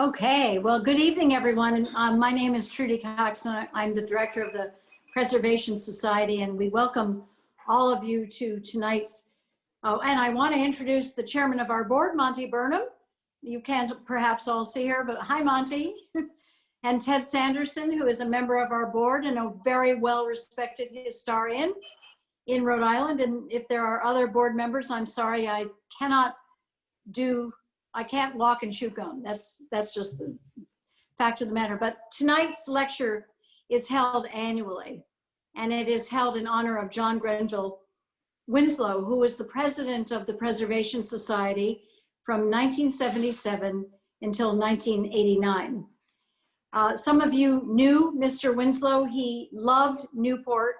Okay, well, good evening, everyone. And my name is Trudy Cox, and I'm the director of the Preservation Society, and we welcome all of you to tonight's, and I want to introduce the chairman of our board, Monty Burnham. You can't perhaps all see her, but hi, Monty. And Ted Sanderson, who is a member of our board and a very well-respected historian in Rhode Island. And if there are other board members, I'm sorry, I can't walk and chew gum. That's just the fact of the matter. But tonight's lecture is held annually, and it is held in honor of John Grenville Winslow, who was the president of the Preservation Society from 1977 until 1989. Some of you knew Mr. Winslow. He loved Newport,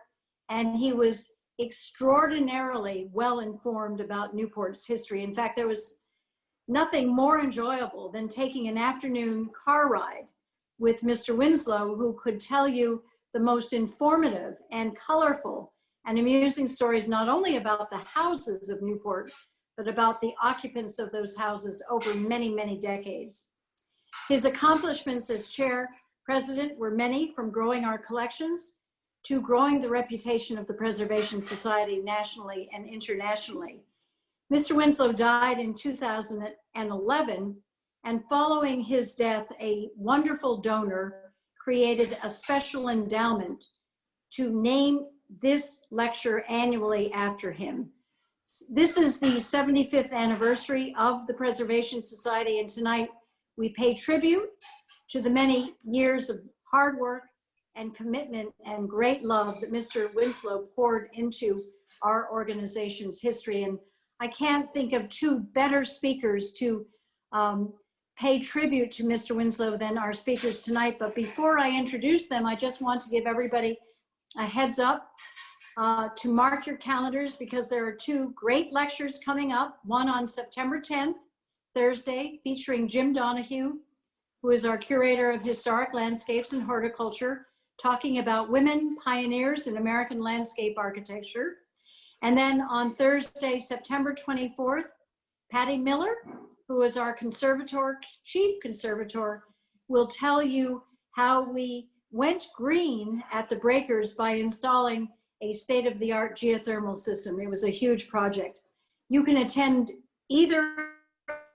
and he was extraordinarily well informed about Newport's history. In fact, there was nothing more enjoyable than taking an afternoon car ride with Mr. Winslow, who could tell you the most informative and colorful and amusing stories, not only about the houses of Newport, but about the occupants of those houses over many, many decades. His accomplishments as chair president were many, from growing our collections to growing the reputation of the Preservation Society nationally and internationally. Mr. Winslow died in 2011, and following his death, a wonderful donor created a special endowment to name this lecture annually after him. This is the 75th anniversary of the Preservation Society, and tonight we pay tribute to the many years of hard work and commitment and great love that Mr. Winslow poured into our organization's history. And I can't think of two better speakers to pay tribute to Mr. Winslow than our speakers tonight. But before I introduce them, I just want to give everybody a heads up to mark your calendars, because there are two great lectures coming up. One on September 10th, Thursday, featuring Jim Donahue, who is our curator of historic landscapes and horticulture, talking about women pioneers in American landscape architecture. And then on Thursday, September 24th, Patty Miller, who is our chief conservator, will tell you how we went green at the breakers by installing a state-of-the-art geothermal system. It was a huge project. You can attend either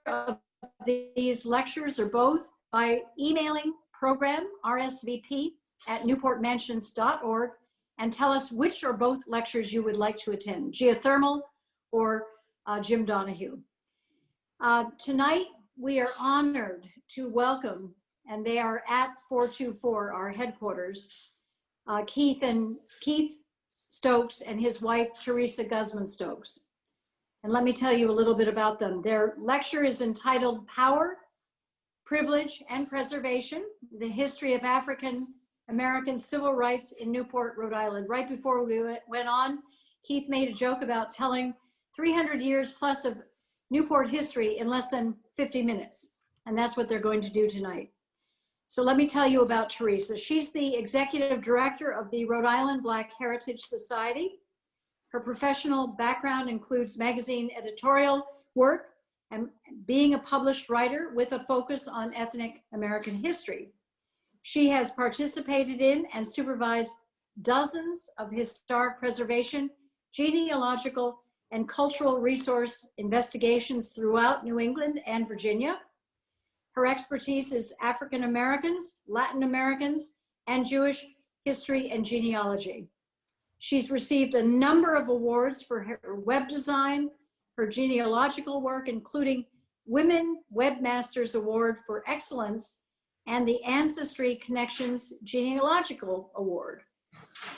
of these lectures or both by emailing program RSVP at newportmansions.org and tell us which or both lectures you would like to attend, geothermal or Jim Donahue. Tonight, we are honored to welcome, and they are at 424, our headquarters, Keith Stokes and his wife, Theresa Guzman Stokes. And let me tell you a little bit about them. Their lecture is entitled Power, Privilege, and Preservation, the History of African American Civil Rights in Newport, Rhode Island. Right before we went on, Keith made a joke about telling 300 years plus of Newport history in less than 50 minutes. And that's what they're going to do tonight. So let me tell you about Theresa. She's the executive director of the Rhode Island Black Heritage Society. Her professional background includes magazine editorial work and being a published writer with a focus on ethnic American history. She has participated in and supervised dozens of historic preservation, genealogical, and cultural resource investigations throughout New England and Virginia. Her expertise is African Americans, Latin Americans, and Jewish history and genealogy. She's received a number of awards for her web design, her genealogical work, including Women Webmasters Award for Excellence and the Ancestry Connections Genealogical Award.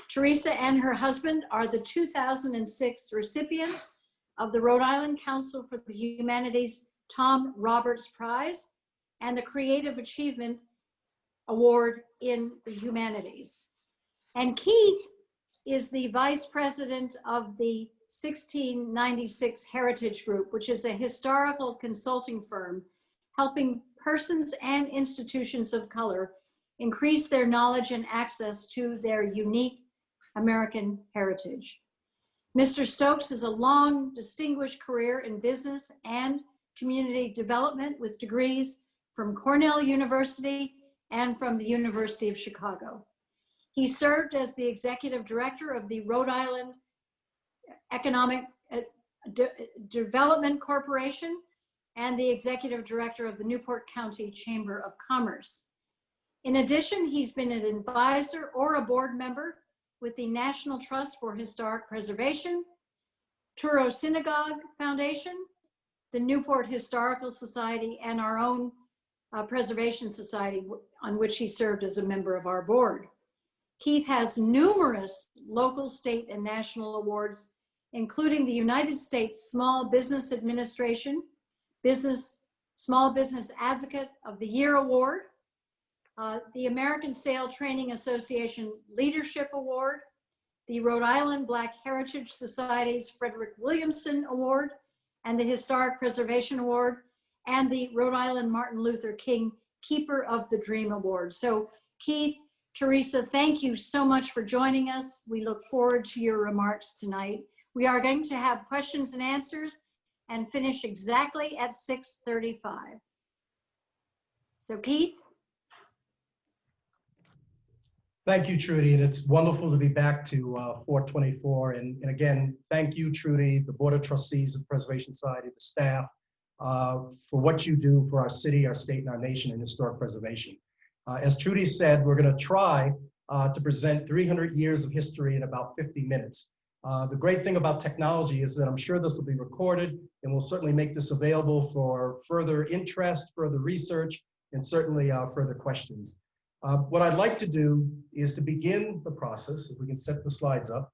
Theresa and her husband are the 2006 recipients of the Rhode Island Council for the Humanities Tom Roberts Prize and the Creative Achievement Award in the Humanities. And Keith is the vice president of the 1696 Heritage Group, which is a historical consulting firm helping persons and institutions of color increase their knowledge and access to their unique American heritage. Mr. Stokes has a long, distinguished career in business and community development with degrees from Cornell University and from the University of Chicago. He served as the executive director of the Rhode Island Economic Development Corporation and the executive director of the Newport County Chamber of Commerce. In addition, he's been an advisor or a board member with the National Trust for Historic Preservation, Touro Synagogue Foundation, the Newport Historical Society, and our own Preservation Society, on which he served as a member of our board. Keith has numerous local, state, and national awards, including the United States Small Business Administration Small Business Advocate of the Year Award, the American Sale Training Association Leadership Award, the Rhode Island Black Heritage Society's Frederick Williamson Award, and the Historic Preservation Award, and the Rhode Island Martin Luther King Keeper of the Dream Award. So Keith, Theresa, thank you so much for joining us. We look forward to your remarks tonight. We are going to have questions and answers and finish exactly at 6:35. So Keith. Thank you, Trudy, and it's wonderful to be back to 424. And again, thank you, Trudy, the Board of Trustees of the Preservation Society, the staff, for what you do for our city, our state, and our nation in historic preservation. As Trudy said, we're going to try to present 300 years of history in about 50 minutes. The great thing about technology is that I'm sure this will be recorded, and we'll certainly make this available for further interest, further research, and certainly further questions. What I'd like to do is to begin the process, if we can set the slides up.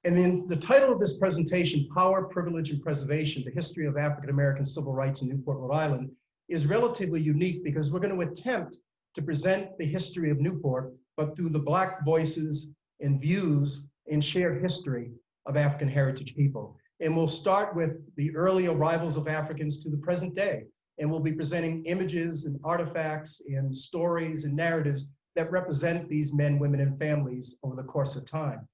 And then the title of this presentation, Power, Privilege, and Preservation, the History of African-American Civil Rights in Newport, Rhode Island, is relatively unique because we're going to attempt to present the history of Newport, but through the Black voices and views and shared history of African heritage people. And we'll start with the early arrivals of Africans to the present day. And we'll be presenting images and artifacts and stories and narratives that represent these men, women, and families over the course of time.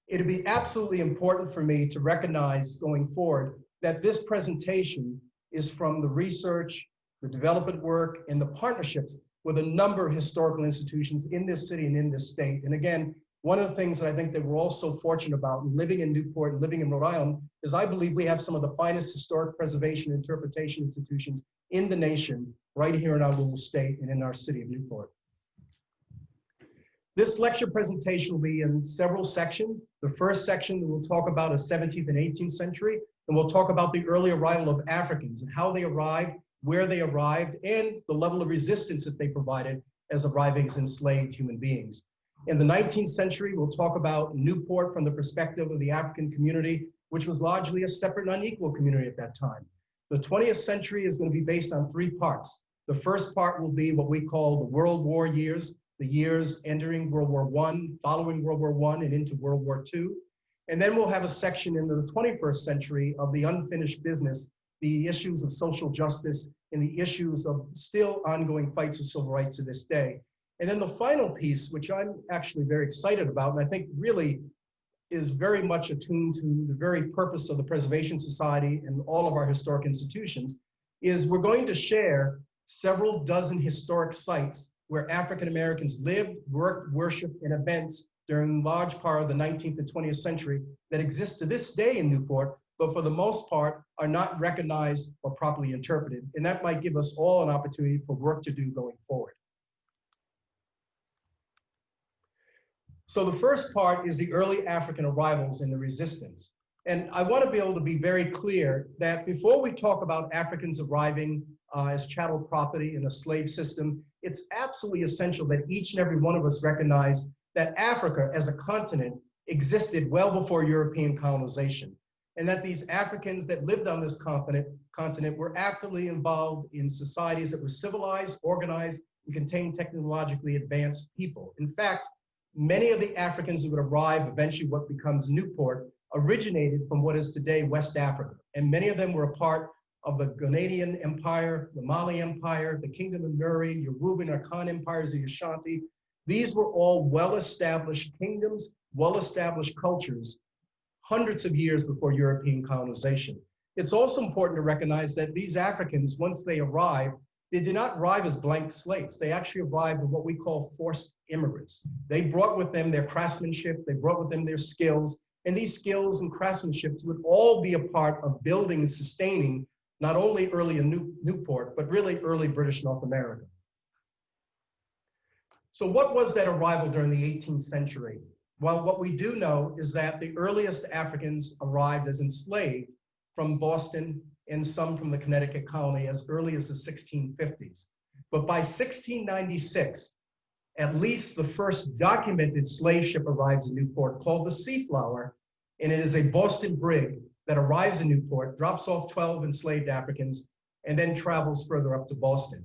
It'd be absolutely important for me to recognize going forward that this presentation is from the research, the development work, and the partnerships with a number of historical institutions in this city and in this state. And again, one of the things that I think that we're all so fortunate about living in Newport and living in Rhode Island is I believe we have some of the finest historic preservation and interpretation institutions in the nation, right here in our little state and in our city of Newport. This lecture presentation will be in several sections. The first section we'll talk about is 17th and 18th century, and we'll talk about the early arrival of Africans and how they arrived, where they arrived, and the level of resistance that they provided as arriving as enslaved human beings. In the 19th century, we'll talk about Newport from the perspective of the African community, which was largely a separate and unequal community at that time. The 20th century is going to be based on three parts. The first part will be what we call the World War years, the years entering World War I, following World War I, and into World War II. And then we'll have a section in the 21st century of the unfinished business, the issues of social justice, and the issues of still ongoing fights of civil rights to this day. And then the final piece, which I'm actually very excited about, and I think really is very much attuned to the very purpose of the Preservation Society and all of our historic institutions, is we're going to share several dozen historic sites where African Americans lived, worked, worshiped, and events during large part of the 19th and 20th century that exist to this day in Newport, but for the most part are not recognized or properly interpreted. And that might give us all an opportunity for work to do going forward. So the first part is the early African arrivals and the resistance. And I want to be able to be very clear that before we talk about Africans arriving as chattel property in a slave system, it's absolutely essential that each and every one of us recognize that Africa as a continent existed well before European colonization, and that these Africans that lived on this continent were actively involved in societies that were civilized, organized, and contained technologically advanced people. In fact, many of the Africans who would arrive eventually what becomes Newport originated from what is today West Africa, and many of them were a part of the Ghanaian Empire, the Mali Empire, the Kingdom of Nuri, Yoruba and Akan empires, the Ashanti. These were all well-established kingdoms, well-established cultures, hundreds of years before European colonization. It's also important to recognize that these Africans, once they arrived, they did not arrive as blank slates. They actually arrived as what we call forced immigrants. They brought with them their craftsmanship, they brought with them their skills, and these skills and craftsmanships would all be a part of building and sustaining not only early in Newport, but really early British North America. So what was that arrival during the 18th century? Well, what we do know is that the earliest Africans arrived as enslaved from Boston and some from the Connecticut colony as early as the 1650s. But by 1696, at least the first documented slave ship arrives in Newport called the Seaflower, and it is a Boston brig that arrives in Newport, drops off 12 enslaved Africans, and then travels further up to Boston.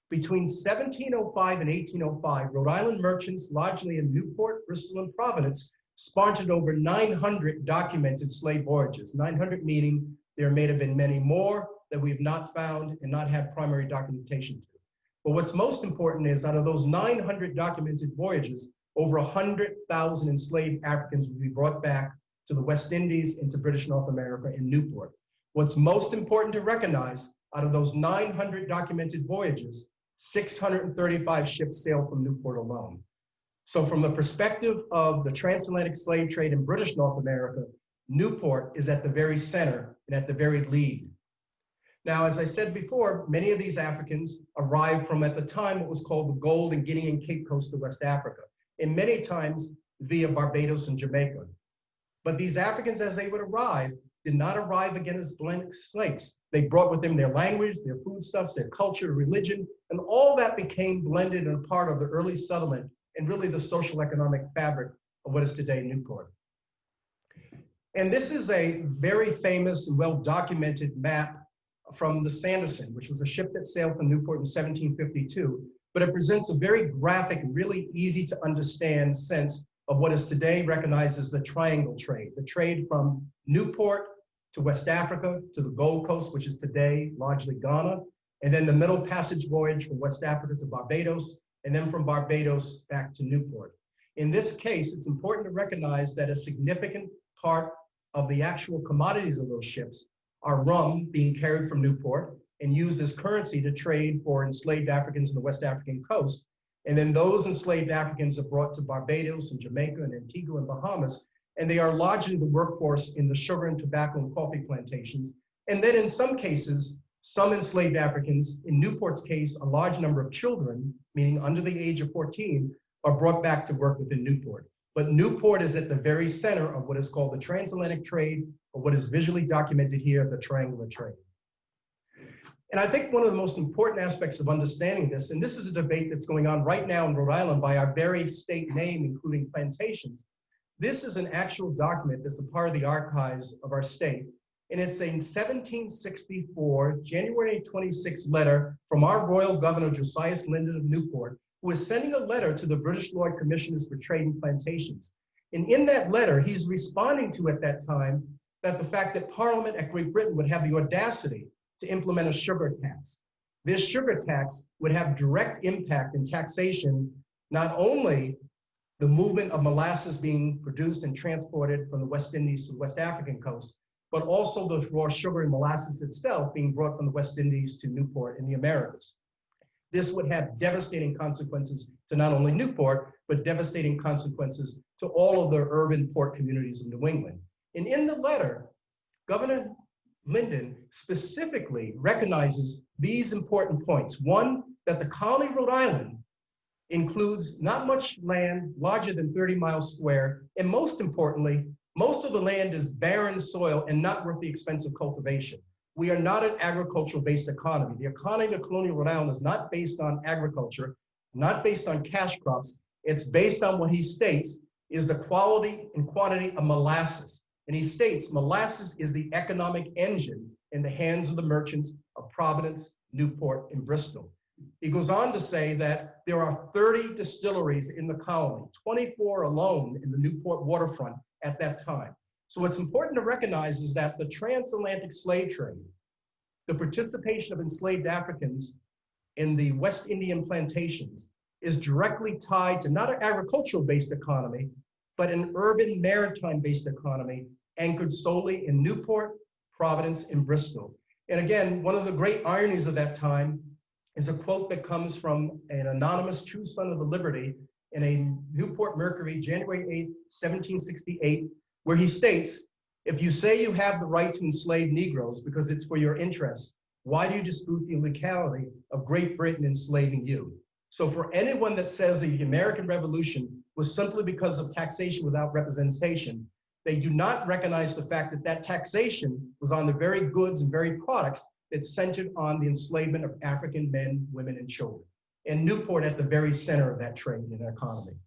Between 1705 and 1805, Rhode Island merchants, largely in Newport, Bristol, and Providence, sponsored over 900 documented slave voyages. 900 meaning there may have been many more that we have not found and not had primary documentation to. But what's most important is out of those 900 documented voyages, over 100,000 enslaved Africans will be brought back to the West Indies and to British North America in Newport. What's most important to recognize, out of those 900 documented voyages, 635 ships sailed from Newport alone. So from the perspective of the transatlantic slave trade in British North America, Newport is at the very center and at the very lead. Now, as I said before, many of these Africans arrived from, at the time, what was called the Gold and Guinea and Cape Coast of West Africa, and many times via Barbados and Jamaica. But these Africans, as they would arrive, did not arrive again as blank slates. They brought with them their language, their foodstuffs, their culture, religion, and all that became blended and a part of the early settlement and really the social economic fabric of what is today Newport. And this is a very famous and well-documented map from the Sanderson, which was a ship that sailed from Newport in 1752, but it presents a very graphic, really easy to understand sense of what is today recognized as the triangle trade, the trade from Newport to West Africa, to the Gold Coast, which is today largely Ghana, and then the Middle Passage voyage from West Africa to Barbados, and then from Barbados back to Newport. In this case, it's important to recognize that a significant part of the actual commodities of those ships are rum being carried from Newport and used as currency to trade for enslaved Africans in the West African coast. And then those enslaved Africans are brought to Barbados and Jamaica and Antigua and Bahamas, and they are largely the workforce in the sugar and tobacco and coffee plantations. And then in some cases, some enslaved Africans, in Newport's case, a large number of children, meaning under the age of 14, are brought back to work within Newport. But Newport is at the very center of what is called the transatlantic trade, or what is visually documented here, the triangular trade. And I think one of the most important aspects of understanding this, and this is a debate that's going on right now in Rhode Island by our very state name, including plantations. This is an actual document that's a part of the archives of our state. And it's a 1764, January 26 letter from our Royal Governor, Josias Linden of Newport, who is sending a letter to the British Lord Commissioners for Trade and Plantations. And in that letter, he's responding to at that time that the fact that Parliament at Great Britain would have the audacity to implement a sugar tax. This sugar tax would have direct impact in taxation, not only the movement of molasses being produced and transported from the West Indies to the West African coast, but also the raw sugar and molasses itself being brought from the West Indies to Newport in the Americas. This would have devastating consequences to not only Newport, but devastating consequences to all of the urban port communities in New England. And in the letter, Governor Linden specifically recognizes these important points. One, that the colony of Rhode Island includes not much land larger than 30 miles square, and most importantly, most of the land is barren soil and not worth the expense of cultivation. We are not an agricultural-based economy. The economy of colonial Rhode Island is not based on agriculture, not based on cash crops. It's based on what he states is the quality and quantity of molasses. And he states molasses is the economic engine in the hands of the merchants of Providence, Newport, and Bristol. He goes on to say that there are 30 distilleries in the colony, 24 alone in the Newport waterfront at that time. So what's important to recognize is that the transatlantic slave trade, the participation of enslaved Africans in the West Indian plantations is directly tied to not an agricultural-based economy, but an urban maritime-based economy anchored solely in Newport, Providence, and Bristol. And again, one of the great ironies of that time is a quote that comes from an anonymous true son of the liberty in a Newport Mercury, January 8th, 1768, where he states, "If you say you have the right to enslave Negroes because it's for your interest, why do you dispute the legality of Great Britain enslaving you?" So for anyone that says the American Revolution was simply because of taxation without representation, they do not recognize the fact that that taxation was on the very goods and very products that centered on the enslavement of African men, women, and children. And Newport at the very center of that trade and economy.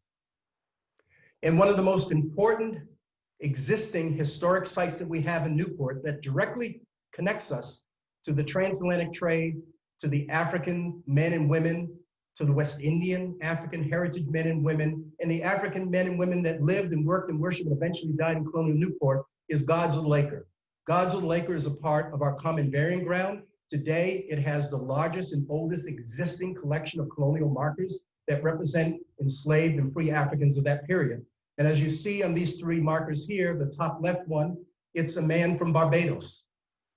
And one of the most important existing historic sites that we have in Newport that directly connects us to the transatlantic trade, to the African men and women, to the West Indian African heritage men and women, and the African men and women that lived and worked and worshiped and eventually died in colonial Newport, is God's Little Acre. God's Little Acre is a part of our common burying ground. Today, it has the largest and oldest existing collection of colonial markers that represent enslaved and free Africans of that period. And as you see on these three markers here, the top left one, it's a man from Barbados.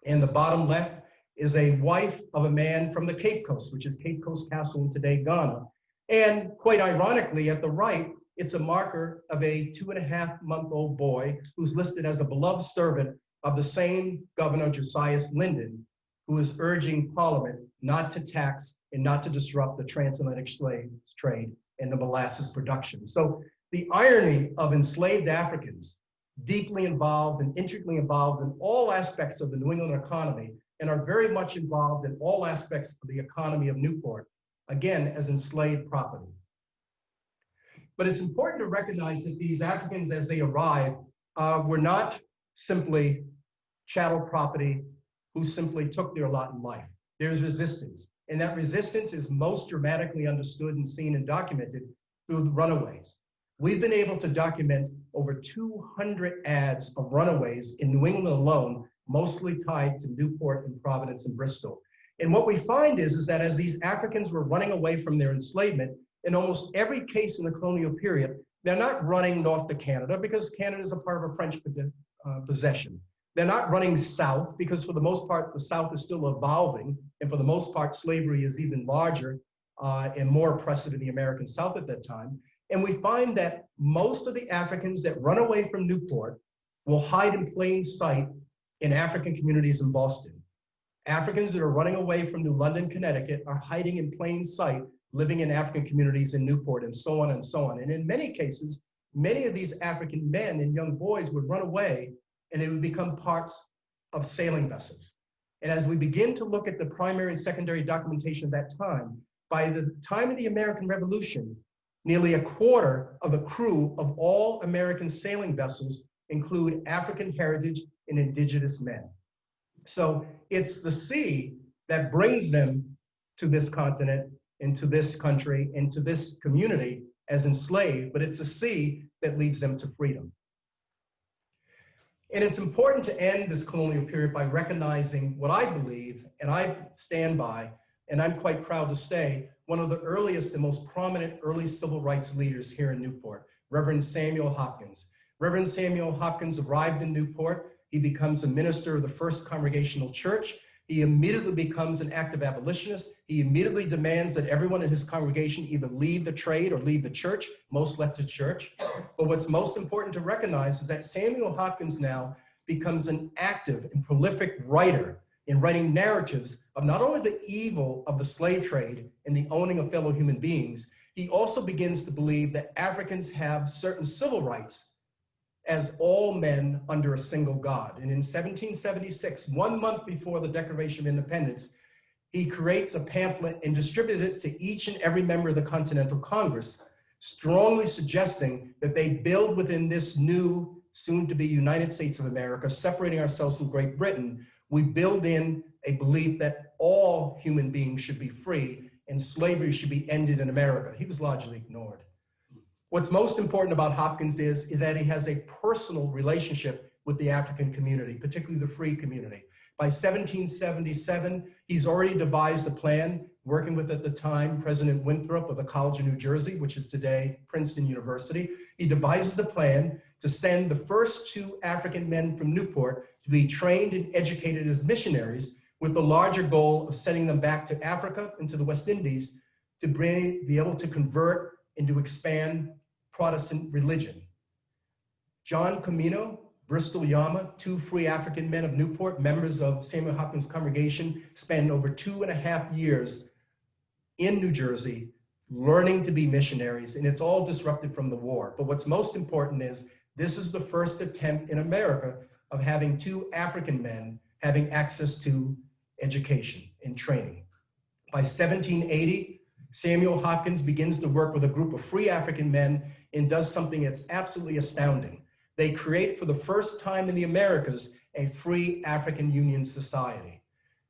And the bottom left is a wife of a man from the Cape Coast, which is Cape Coast Castle in today Ghana. And quite ironically, at the right, it's a marker of a 2.5-month-old boy who's listed as a beloved servant of the same Governor Josias Linden, who is urging Parliament not to tax and not to disrupt the transatlantic slave trade and the molasses production. So the irony of enslaved Africans, deeply involved and intricately involved in all aspects of the New England economy, and are very much involved in all aspects of the economy of Newport, again, as enslaved property. But it's important to recognize that these Africans, as they arrived, were not simply chattel property who simply took their lot in life. There's resistance, and that resistance is most dramatically understood and seen and documented through the runaways. We've been able to document over 200 ads of runaways in New England alone, mostly tied to Newport and Providence and Bristol. And what we find is that as these Africans were running away from their enslavement, in almost every case in the colonial period, they're not running north to Canada because Canada is a part of a French possession. They're not running south because for the most part, the South is still evolving. And for the most part, slavery is even larger and more oppressive in the American South at that time. And we find that most of the Africans that run away from Newport will hide in plain sight in African communities in Boston. Africans that are running away from New London, Connecticut are hiding in plain sight, living in African communities in Newport, and so on and so on. And in many cases, many of these African men and young boys would run away and they would become parts of sailing vessels. And as we begin to look at the primary and secondary documentation of that time, by the time of the American Revolution, nearly a quarter of the crew of all American sailing vessels include African heritage and indigenous men. So it's the sea that brings them to this continent, into this country, into this community as enslaved, but it's the sea that leads them to freedom. And it's important to end this colonial period by recognizing what I believe, and I stand by, and I'm quite proud to say, one of the earliest and most prominent early civil rights leaders here in Newport, Reverend Samuel Hopkins. Reverend Samuel Hopkins arrived in Newport. He becomes a minister of the First Congregational Church. He immediately becomes an active abolitionist. He immediately demands that everyone in his congregation either leave the trade or leave the church. Most left the church. But what's most important to recognize is that Samuel Hopkins now becomes an active and prolific writer in writing narratives of not only the evil of the slave trade and the owning of fellow human beings, he also begins to believe that Africans have certain civil rights as all men under a single God. And in 1776, 1 month before the Declaration of Independence, he creates a pamphlet and distributes it to each and every member of the Continental Congress, strongly suggesting that they build within this new, soon-to-be United States of America, separating ourselves from Great Britain, we build in a belief that all human beings should be free and slavery should be ended in America. He was largely ignored. What's most important about Hopkins is that he has a personal relationship with the African community, particularly the free community, By 1777, he's already devised a plan, working with, at the time, President Winthrop of the College of New Jersey, which is today Princeton University. He devises the plan to send the first 2 African men from Newport to be trained and educated as missionaries, with the larger goal of sending them back to Africa and to the West Indies to be able to convert and to expand Protestant religion. John Comino, Bristol Yama, 2 free African men of Newport, members of Samuel Hopkins' congregation, spend over 2.5 years in New Jersey learning to be missionaries, and it's all disrupted from the war. But what's most important is this is the first attempt in America of having 2 African men having access to education and training. By 1780, Samuel Hopkins begins to work with a group of free African men and does something that's absolutely astounding. They create, for the first time in the Americas, a free African Union Society.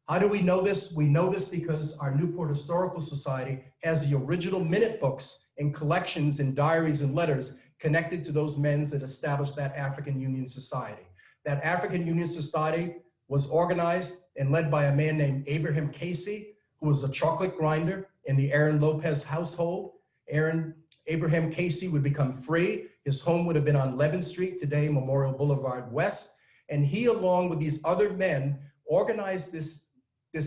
How do we know this? We know this because our Newport Historical Society has the original minute books and collections and diaries and letters connected to those men that established that African Union Society. That African Union Society was organized and led by a man named Abraham Casey, who was a chocolate grinder in the Aaron Lopez household. Abraham Casey would become free. His home would have been on 11th Street, today Memorial Boulevard West. And he, along with these other men, organized this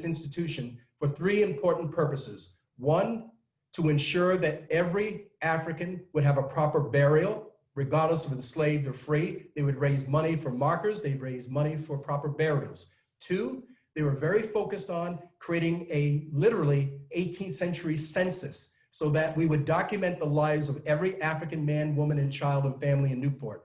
institution for 3 important purposes. 1, to ensure that every African would have a proper burial, regardless of enslaved or free. They would raise money for markers. They'd raise money for proper burials. 2, they were very focused on creating a literally 18th century census, so that we would document the lives of every African man, woman, and child and family in Newport.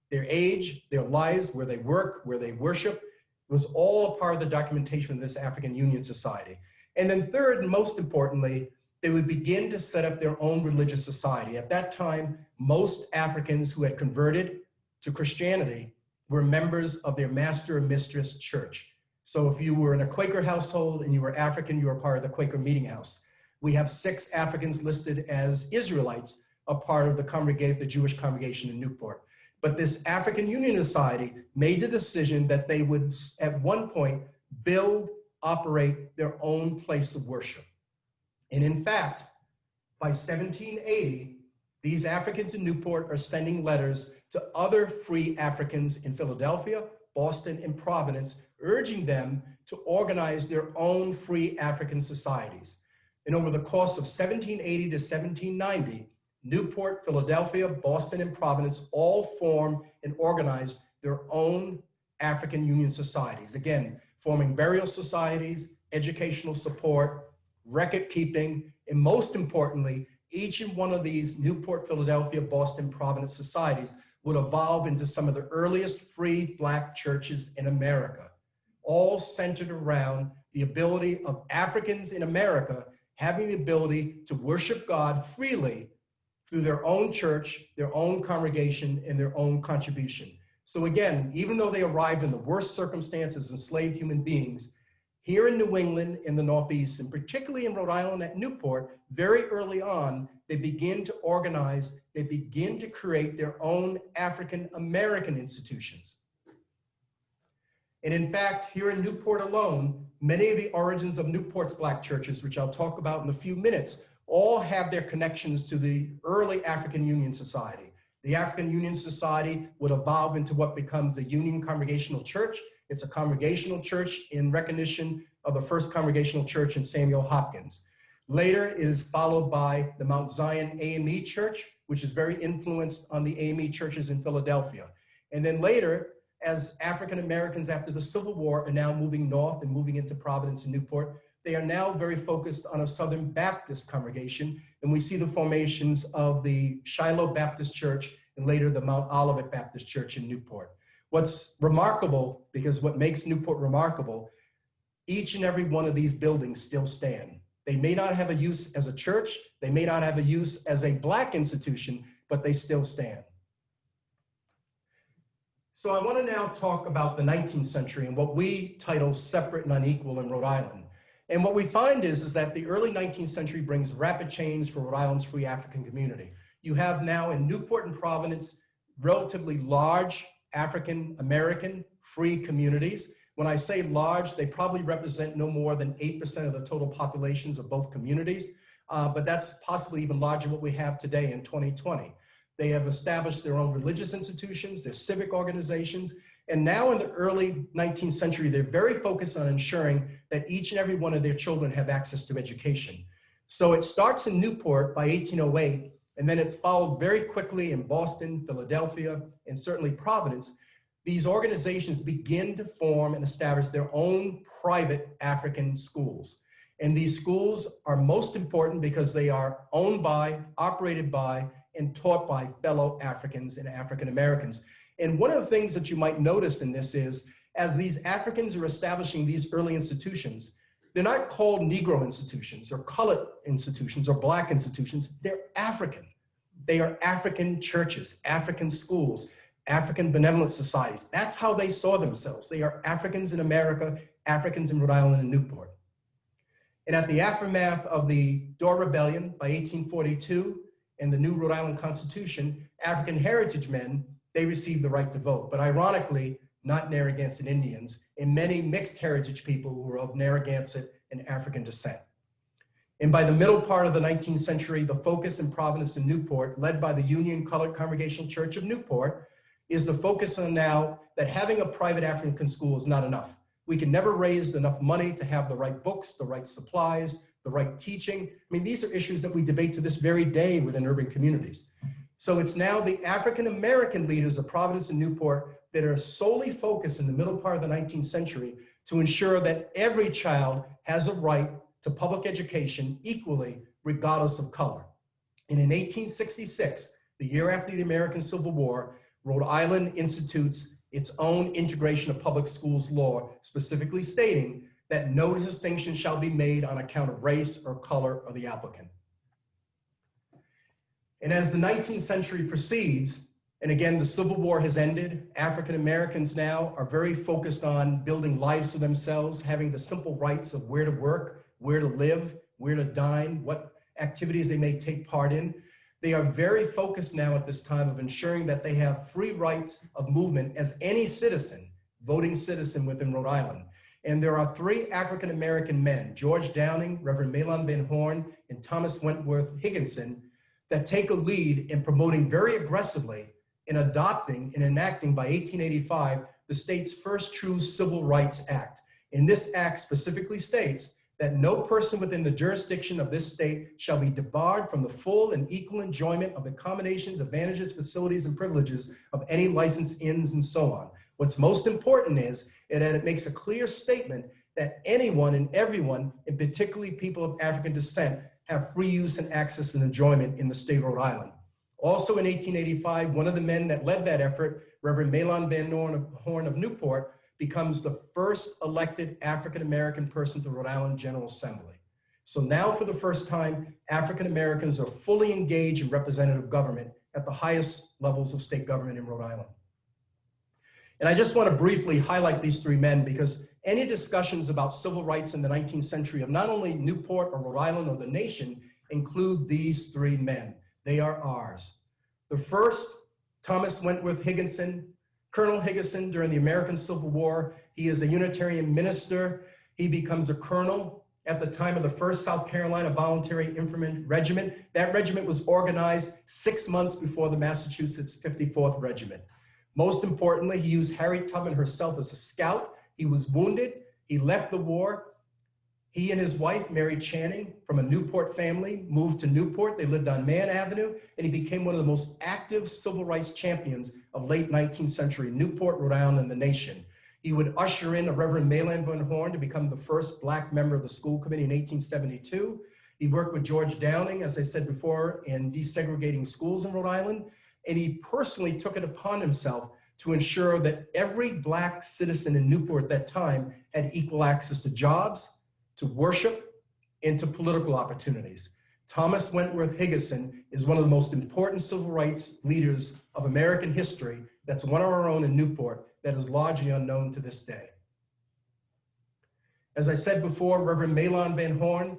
Their age, their lives, where they work, where they worship, was all a part of the documentation of this African Union Society. And then 3rd, and most importantly, they would begin to set up their own religious society. At that time, most Africans who had converted to Christianity were members of their master or mistress church. So if you were in a Quaker household and you were African, you were part of the Quaker Meeting House. We have 6 Africans listed as Israelites, a part of the Jewish congregation in Newport. But this African Union Society made the decision that they would, at one point, build, operate their own place of worship. And in fact, by 1780, these Africans in Newport are sending letters to other free Africans in Philadelphia, Boston, and Providence, urging them to organize their own free African societies. And over the course of 1780 to 1790, Newport, Philadelphia, Boston, and Providence all formed and organized their own African Union societies. Again, forming burial societies, educational support, record keeping, and most importantly, each and one of these Newport, Philadelphia, Boston, Providence societies would evolve into some of the earliest free Black churches in America, all centered around the ability of Africans in America having the ability to worship God freely through their own church, their own congregation, and their own contribution. So again, even though they arrived in the worst circumstances, enslaved human beings, here in New England, in the Northeast, and particularly in Rhode Island at Newport, very early on, they begin to organize, they begin to create their own African American institutions. And in fact, here in Newport alone, many of the origins of Newport's Black churches, which I'll talk about in a few minutes, all have their connections to the early African Union Society. The African Union Society would evolve into what becomes the Union Congregational Church. It's a congregational church in recognition of the first congregational church in Samuel Hopkins. Later, it is followed by the Mount Zion AME Church, which is very influenced on the AME churches in Philadelphia. And then later, as African Americans after the Civil War are now moving north and moving into Providence and Newport, they are now very focused on a Southern Baptist congregation. And we see the formations of the Shiloh Baptist Church and later the Mount Olivet Baptist Church in Newport. What's remarkable, because what makes Newport remarkable, each and every one of these buildings still stand. They may not have a use as a church, they may not have a use as a Black institution, but they still stand. So I want to now talk about the 19th century and what we title separate and unequal in Rhode Island. And what we find is that the early 19th century brings rapid change for Rhode Island's free African community. You have now in Newport and Providence, relatively large African American free communities. When I say large, they probably represent no more than 8% of the total populations of both communities, but that's possibly even larger than what we have today in 2020. They have established their own religious institutions, their civic organizations, and now in the early 19th century, they're very focused on ensuring that each and every one of their children have access to education. So it starts in Newport by 1808, and then it's followed very quickly in Boston, Philadelphia, and certainly Providence. These organizations begin to form and establish their own private African schools. And these schools are most important because they are owned by, operated by, and taught by fellow Africans and African Americans. And one of the things that you might notice in this is, as these Africans are establishing these early institutions, they're not called Negro institutions or colored institutions or Black institutions, they're African. They are African churches, African schools, African benevolent societies. That's how they saw themselves. They are Africans in America, Africans in Rhode Island and Newport. And at the aftermath of the Dorr Rebellion by 1842 and the new Rhode Island Constitution, African heritage men, they received the right to vote. But ironically, not Narragansett Indians, and many mixed heritage people who were of Narragansett and African descent. And by the middle part of the 19th century, the focus in Providence and Newport, led by the Union Colored Congregational Church of Newport, is the focus on now that having a private African school is not enough. We can never raise enough money to have the right books, the right supplies, the right teaching. I mean, these are issues that we debate to this very day within urban communities. So it's now the African American leaders of Providence and Newport that are solely focused in the middle part of the 19th century to ensure that every child has a right to public education equally, regardless of color. And in 1866, the year after the American Civil War, Rhode Island institutes its own integration of public schools law, specifically stating that no distinction shall be made on account of race or color of the applicant. And as the 19th century proceeds, and again, the Civil War has ended, African Americans now are very focused on building lives for themselves, having the simple rights of where to work, where to live, where to dine, what activities they may take part in. They are very focused now at this time of ensuring that they have free rights of movement as any citizen, voting citizen within Rhode Island. And there are three African American men, George Downing, Reverend Mahlon Van Horn, and Thomas Wentworth Higginson, that take a lead in promoting very aggressively in adopting and enacting by 1885 the state's first true Civil Rights Act. And this act specifically states that no person within the jurisdiction of this state shall be debarred from the full and equal enjoyment of the accommodations, advantages, facilities, and privileges of any licensed inns and so on. What's most important is that it makes a clear statement that anyone and everyone, and particularly people of African descent, have free use and access and enjoyment in the state of Rhode Island. Also in 1885, one of the men that led that effort, Reverend Mahlon Van Horn of Newport, becomes the first elected African-American person to Rhode Island General Assembly. So now for the first time, African-Americans are fully engaged in representative government at the highest levels of state government in Rhode Island. And I just want to briefly highlight these three men because any discussions about civil rights in the 19th century of not only Newport or Rhode Island or the nation include these three men. They are ours. The first, Thomas Wentworth Higginson, Colonel Higginson during the American Civil War. He is a Unitarian minister. He becomes a colonel at the time of the 1st South Carolina Voluntary Infantry Regiment. That regiment was organized 6 months before the Massachusetts 54th Regiment. Most importantly, he used Harriet Tubman herself as a scout. He was wounded. He left the war. He and his wife, Mary Channing, from a Newport family, moved to Newport. They lived on Mann Avenue, and he became one of the most active civil rights champions of late 19th century Newport, Rhode Island, and the nation. He would usher in a Reverend Mahlon Van Horn to become the first Black member of the school committee in 1872. He worked with George Downing, as I said before, in desegregating schools in Rhode Island, and he personally took it upon himself to ensure that every Black citizen in Newport at that time had equal access to jobs, to worship, and to political opportunities. Thomas Wentworth Higginson is one of the most important civil rights leaders of American history that's one of our own in Newport that is largely unknown to this day. As I said before, Reverend Mahlon Van Horn,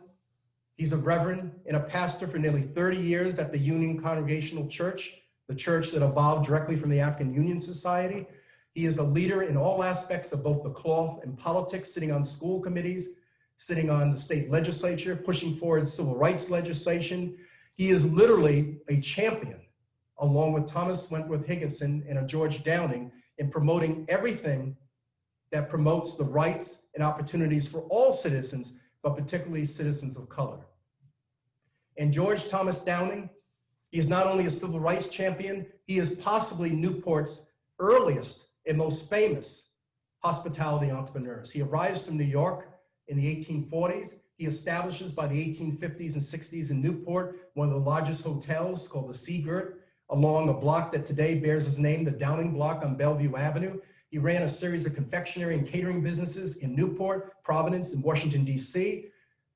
he's a reverend and a pastor for nearly 30 years at the Union Congregational Church, the church that evolved directly from the African Union Society. He is a leader in all aspects of both the cloth and politics, sitting on school committees, sitting on the state legislature, pushing forward civil rights legislation. He is literally a champion, along with Thomas Wentworth Higginson and a George Downing, in promoting everything that promotes the rights and opportunities for all citizens, but particularly citizens of color. And George Thomas Downing, he is not only a civil rights champion, he is possibly Newport's earliest and most famous hospitality entrepreneurs. He arrives from New York in the 1840s. He establishes by the 1850s and 60s in Newport one of the largest hotels called the Seagirt, along a block that today bears his name, the Downing Block on Bellevue Avenue. He ran a series of confectionery and catering businesses in Newport, Providence, and Washington, D.C.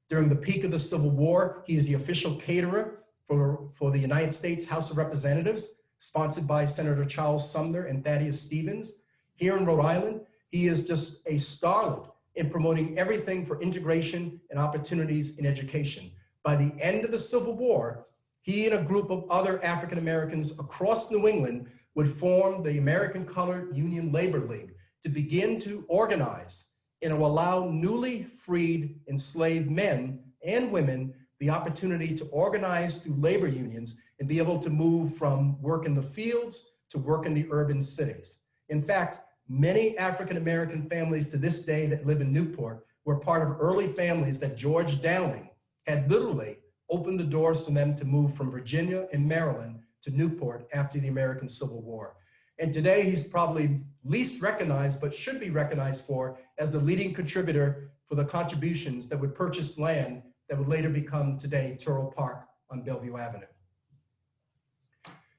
During the peak of the Civil War, he is the official caterer for the United States House of Representatives, sponsored by Senator Charles Sumner and Thaddeus Stevens. Here in Rhode Island, he is just a starlet in promoting everything for integration and opportunities in education. By the end of the Civil War, he and a group of other African Americans across New England would form the American Colored Union Labor League to begin to organize and to allow newly freed enslaved men and women the opportunity to organize through labor unions and be able to move from work in the fields to work in the urban cities. In fact, many African American families to this day that live in Newport were part of early families that George Downing had literally opened the doors for them to move from Virginia and Maryland to Newport after the American Civil War. And today he's probably least recognized, but should be recognized for, as the leading contributor for the contributions that would purchase land that would later become today Turrell Park on Bellevue Avenue.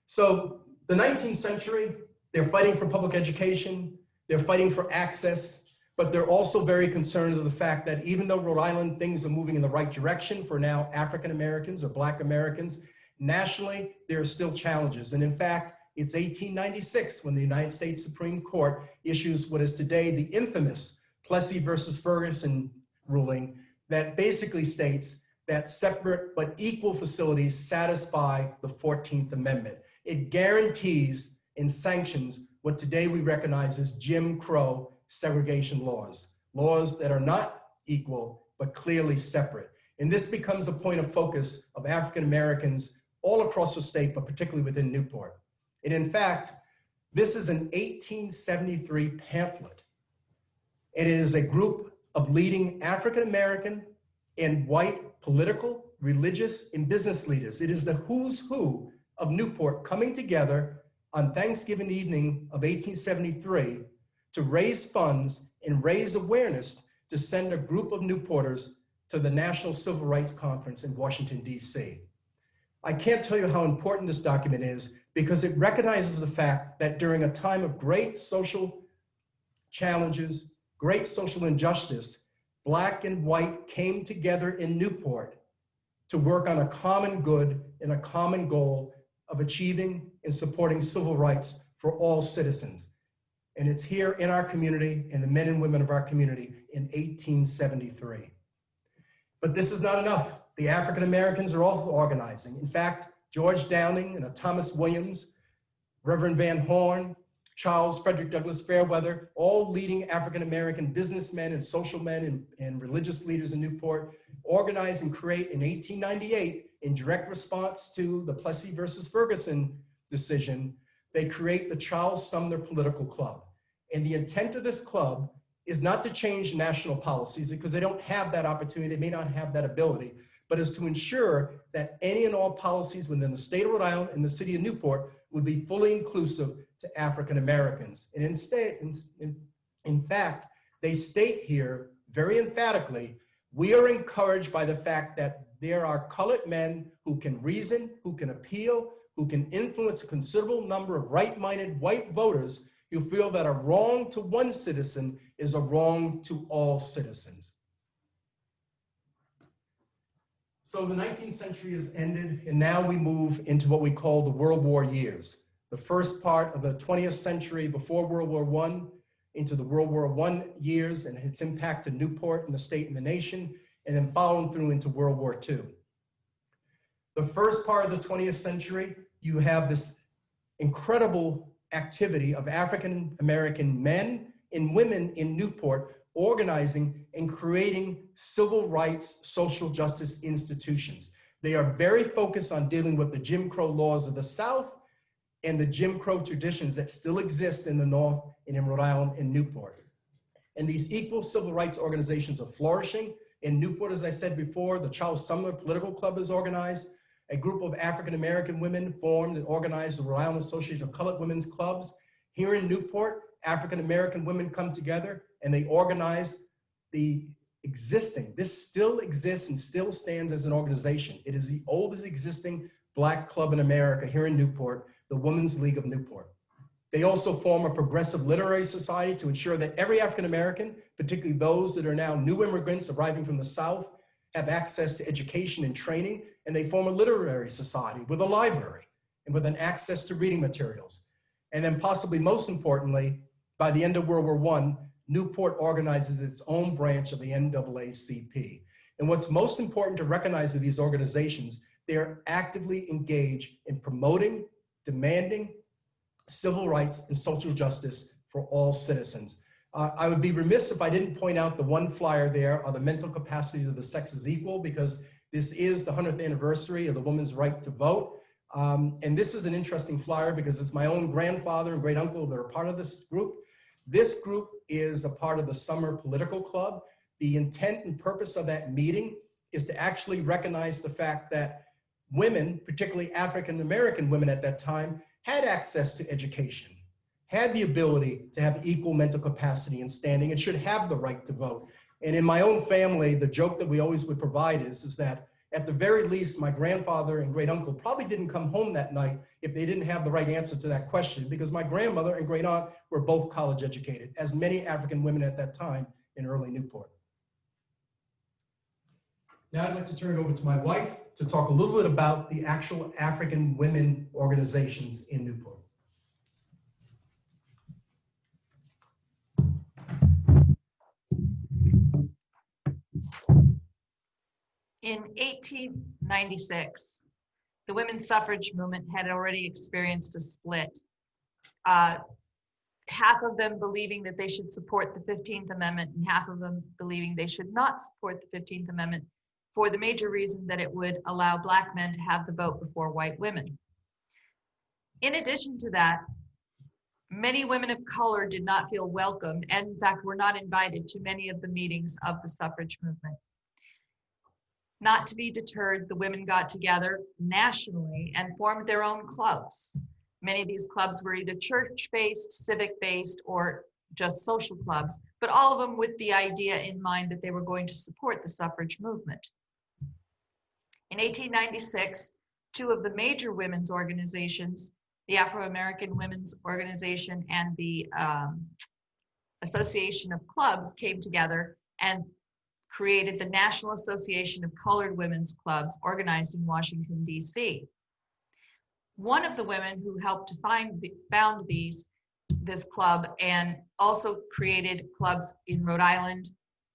So the 19th century, they're fighting for public education, they're fighting for access, but they're also very concerned of the fact that even though Rhode Island, things are moving in the right direction for now African Americans or Black Americans, nationally, there are still challenges. And in fact, it's 1896 when the United States Supreme Court issues what is today the infamous Plessy versus Ferguson ruling that basically states that separate but equal facilities satisfy the 14th Amendment. It guarantees and sanctions what today we recognize as Jim Crow segregation laws, laws that are not equal, but clearly separate. And this becomes a point of focus of African Americans all across the state, but particularly within Newport. And in fact, this is an 1873 pamphlet. And it is a group of leading African American and white political, religious, and business leaders. It is the who's who of Newport coming together on Thanksgiving evening of 1873 to raise funds and raise awareness to send a group of Newporters to the National Civil Rights Conference in Washington, D.C. I can't tell you how important this document is because it recognizes the fact that during a time of great social challenges, great social injustice, Black and white came together in Newport to work on a common good and a common goal of achieving and supporting civil rights for all citizens. And it's here in our community and the men and women of our community in 1873. But this is not enough. The African Americans are also organizing. In fact, George Downing and Thomas Williams, Reverend Van Horn, Charles Frederick Douglass Fairweather, all leading African American businessmen and social men and religious leaders in Newport, organize and create in 1898, in direct response to the Plessy versus Ferguson decision, they create the Charles Sumner Political Club. And the intent of this club is not to change national policies because they don't have that opportunity, they may not have that ability, but is to ensure that any and all policies within the state of Rhode Island and the city of Newport would be fully inclusive to African Americans. And in fact, they state here very emphatically, we are encouraged by the fact that there are colored men who can reason, who can appeal, who can influence a considerable number of right-minded white voters who feel that a wrong to one citizen is a wrong to all citizens. So the 19th century has ended, and now we move into what we call the World War years. The first part of the 20th century before World War I into the World War I years and its impact to Newport and the state and the nation, and then following through into World War II. The first part of the 20th century, you have this incredible activity of African American men and women in Newport organizing and creating civil rights, social justice institutions. They are very focused on dealing with the Jim Crow laws of the South and the Jim Crow traditions that still exist in the North and in Rhode Island and Newport. And these equal civil rights organizations are flourishing. In Newport, as I said before, the Charles Sumner Political Club is organized. A group of African-American women formed and organized the Rhode Island Association of Colored Women's Clubs. Here in Newport, African-American women come together and they organize the existing, this still exists and still stands as an organization. It is the oldest existing Black club in America here in Newport, the Women's League of Newport. They also form a progressive literary society to ensure that every African-American, particularly those that are now new immigrants arriving from the South, have access to education and training, and they form a literary society with a library and with an access to reading materials. And then possibly most importantly, by the end of World War I, Newport organizes its own branch of the NAACP. And what's most important to recognize of these organizations, they are actively engaged in promoting, demanding civil rights and social justice for all citizens. I would be remiss if I didn't point out the one flyer there are the mental capacities of the sexes equal, because this is the 100th anniversary of the woman's right to vote. And this is an interesting flyer because it's my own grandfather and great uncle that are part of this group. This group is a part of the Summer Political Club. The intent and purpose of that meeting is to actually recognize the fact that women, particularly African-American women at that time, had access to education, had the ability to have equal mental capacity and standing, and should have the right to vote. And in my own family, the joke that we always would provide is that at the very least, my grandfather and great uncle probably didn't come home that night if they didn't have the right answer to that question, because my grandmother and great aunt were both college educated, as many African women at that time in early Newport. Now I'd like to turn it over to my wife to talk a little bit about the actual African women organizations in Newport. In 1896, the women's suffrage movement had already experienced a split. Half of them believing that they should support the 15th Amendment and half of them believing they should not support the 15th Amendment for the major reason that it would allow Black men to have the vote before white women. In addition to that, many women of color did not feel welcomed and in fact were not invited to many of the meetings of the suffrage movement. Not to be deterred, the women got together nationally and formed their own clubs. Many of these clubs were either church-based, civic-based, or just social clubs, but all of them with the idea in mind that they were going to support the suffrage movement. In 1896, two of the major women's organizations, the Afro-American Women's Organization and the Association of Clubs, came together and created the National Association of Colored Women's Clubs, organized in Washington, D.C. One of the women who helped to found this club and also created clubs in Rhode Island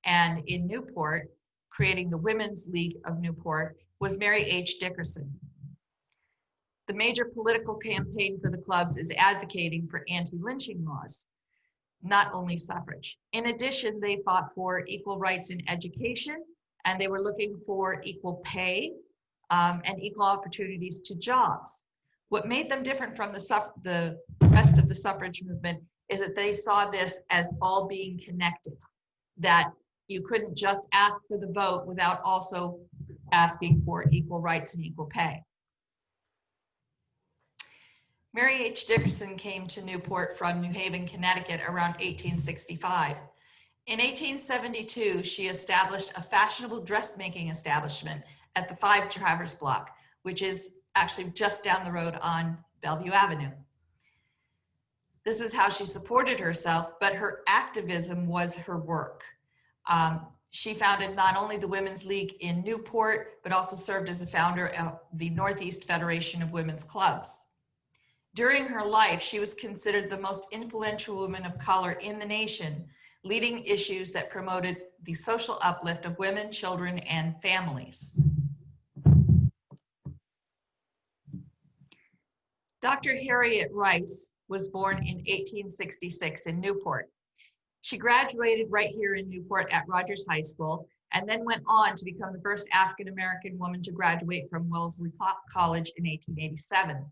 and in Newport, creating the Women's League of Newport, was Mary H. Dickerson. The major political campaign for the clubs is advocating for anti-lynching laws, not only suffrage. In addition, they fought for equal rights in education, and they were looking for equal pay and equal opportunities to jobs. What made them different from the rest of the suffrage movement is that they saw this as all being connected, that you couldn't just ask for the vote without also asking for equal rights and equal pay. Mary H. Dickerson came to Newport from New Haven, Connecticut around 1865. In 1872, she established a fashionable dressmaking establishment at the 5 Travers Block, which is actually just down the road on Bellevue Avenue. This is how she supported herself, but her activism was her work. She founded not only the Women's League in Newport, but also served as a founder of the Northeast Federation of Women's Clubs. During her life, she was considered the most influential woman of color in the nation, leading issues that promoted the social uplift of women, children, and families. Dr. Harriet Rice was born in 1866 in Newport. She graduated right here in Newport at Rogers High School and then went on to become the first African-American woman to graduate from Wellesley College in 1887.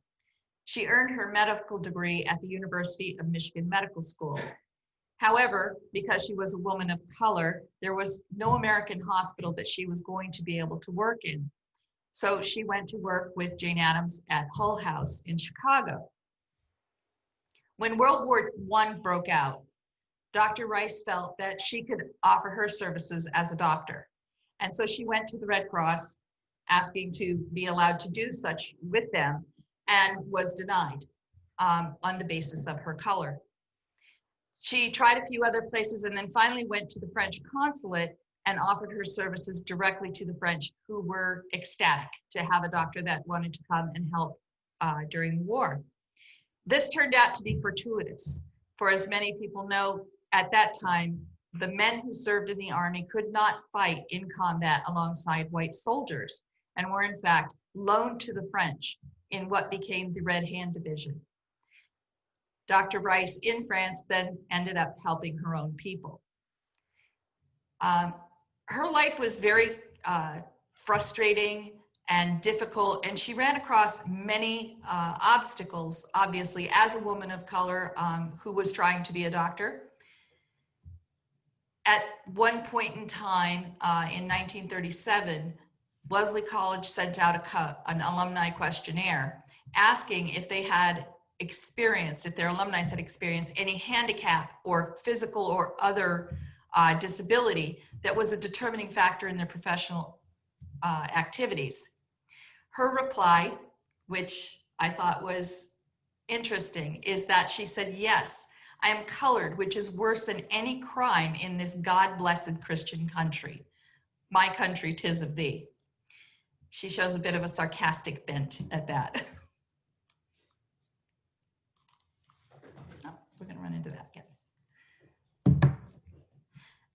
She earned her medical degree at the University of Michigan Medical School. However, because she was a woman of color, there was no American hospital that she was going to be able to work in. So she went to work with Jane Addams at Hull House in Chicago. When World War I broke out, Dr. Rice felt that she could offer her services as a doctor. And so she went to the Red Cross asking to be allowed to do such with them and was denied on the basis of her color. She tried a few other places and then finally went to the French consulate and offered her services directly to the French, who were ecstatic to have a doctor that wanted to come and help during the war. This turned out to be fortuitous, for as many people know, at that time, the men who served in the army could not fight in combat alongside white soldiers and were in fact loaned to the French in what became the Red Hand Division. Dr. Rice in France then ended up helping her own people. Her life was very frustrating and difficult, and she ran across many obstacles, obviously, as a woman of color who was trying to be a doctor. At one point in time, in 1937, Wellesley College sent out an alumni questionnaire asking if they had experienced, if their alumni had experienced any handicap or physical or other disability that was a determining factor in their professional activities. Her reply, which I thought was interesting, is that she said, "Yes, I am colored, which is worse than any crime in this God-blessed Christian country. My country, 'tis of thee." She shows a bit of a sarcastic bent at that. Oh, we're gonna run into that again.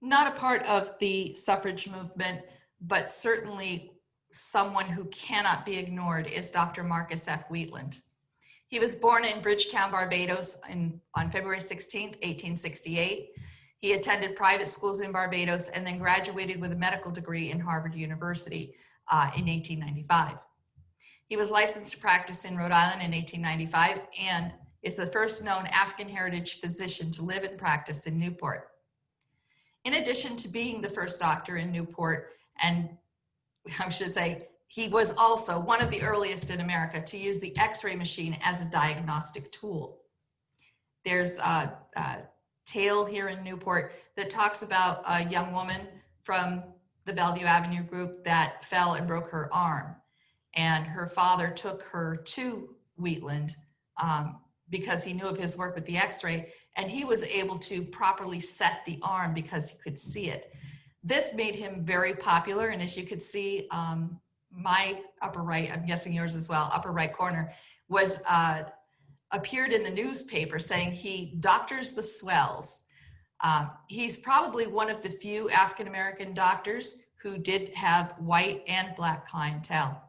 Not a part of the suffrage movement, but certainly someone who cannot be ignored is Dr. Marcus F. Wheatland. He was born in Bridgetown, Barbados on February 16th, 1868. He attended private schools in Barbados and then graduated with a medical degree in Harvard University in 1895. He was licensed to practice in Rhode Island in 1895 and is the first known African heritage physician to live and practice in Newport. In addition to being the first doctor in Newport, and I should say, he was also one of the earliest in America to use the X-ray machine as a diagnostic tool. There's a tale here in Newport that talks about a young woman from the Bellevue Avenue group that fell and broke her arm. And her father took her to Wheatland because he knew of his work with the X-ray, and he was able to properly set the arm because he could see it. This made him very popular, and as you could see, my upper right, I'm guessing yours as well, upper right corner, was appeared in the newspaper saying he doctors the swells. He's probably one of the few African-American doctors who did have white and black clientele.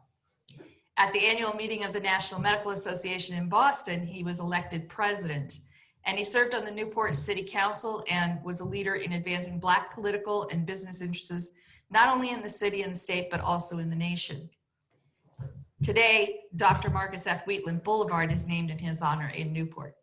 At the annual meeting of the National Medical Association in Boston, he was elected president, and he served on the Newport City Council and was a leader in advancing Black political and business interests, not only in the city and the state, but also in the nation. Today, Dr. Marcus F. Wheatland Boulevard is named in his honor in Newport.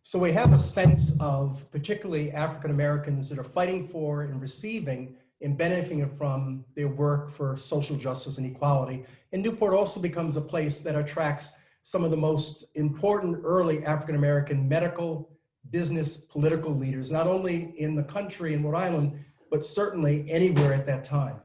So we have a sense of particularly African Americans that are fighting for and receiving and benefiting from their work for social justice and equality. And Newport also becomes a place that attracts some of the most important early African American medical, business, political leaders, not only in the country in Rhode Island, but certainly anywhere at that time.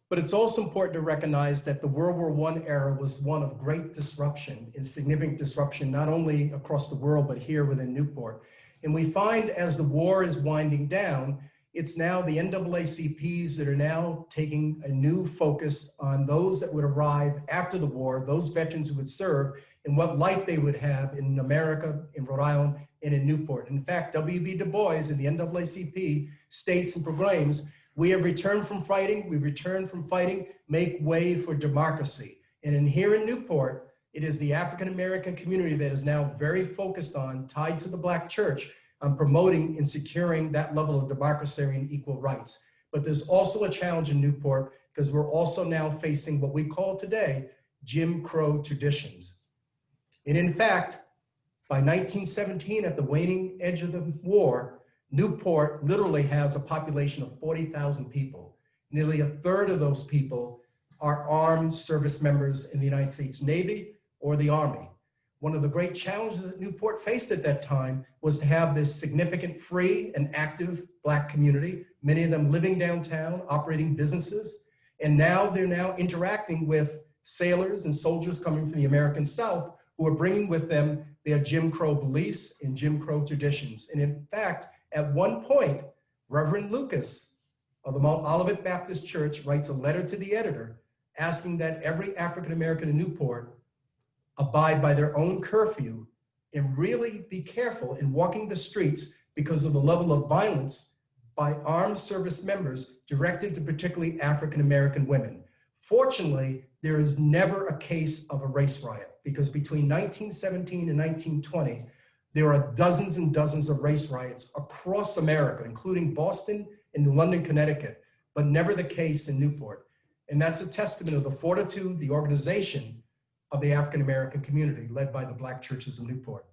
But it's also important to recognize that the World War I era was one of great disruption and significant disruption, not only across the world, but here within Newport. And we find as the war is winding down, it's now the NAACPs that are now taking a new focus on those that would arrive after the war, those veterans who would serve, and what life they would have in America, in Rhode Island, and in Newport. In fact, W.B. Du Bois in the NAACP states and proclaims, We have returned from fighting. We've returned from fighting, make way for democracy. And here in Newport, it is the African-American community that is now very focused on, tied to the Black church, on promoting and securing that level of democracy and equal rights. But there's also a challenge in Newport because we're also now facing what we call today Jim Crow traditions. And in fact, by 1917, at the waning edge of the war, Newport literally has a population of 40,000 people. Nearly a third of those people are armed service members in the United States Navy or the Army. One of the great challenges that Newport faced at that time was to have this significant free and active Black community, many of them living downtown, operating businesses, and now they're now interacting with sailors and soldiers coming from the American South who are bringing with them their Jim Crow beliefs and Jim Crow traditions. And in fact, at one point, Reverend Lucas of the Mount Olivet Baptist Church writes a letter to the editor asking that every African-American in Newport abide by their own curfew and really be careful in walking the streets because of the level of violence by armed service members directed to particularly African-American women. Fortunately, there is never a case of a race riot because between 1917 and 1920, there are dozens and dozens of race riots across America, including Boston and London, Connecticut, but never the case in Newport. And that's a testament of the fortitude, the organization of the African-American community led by the Black churches of Newport.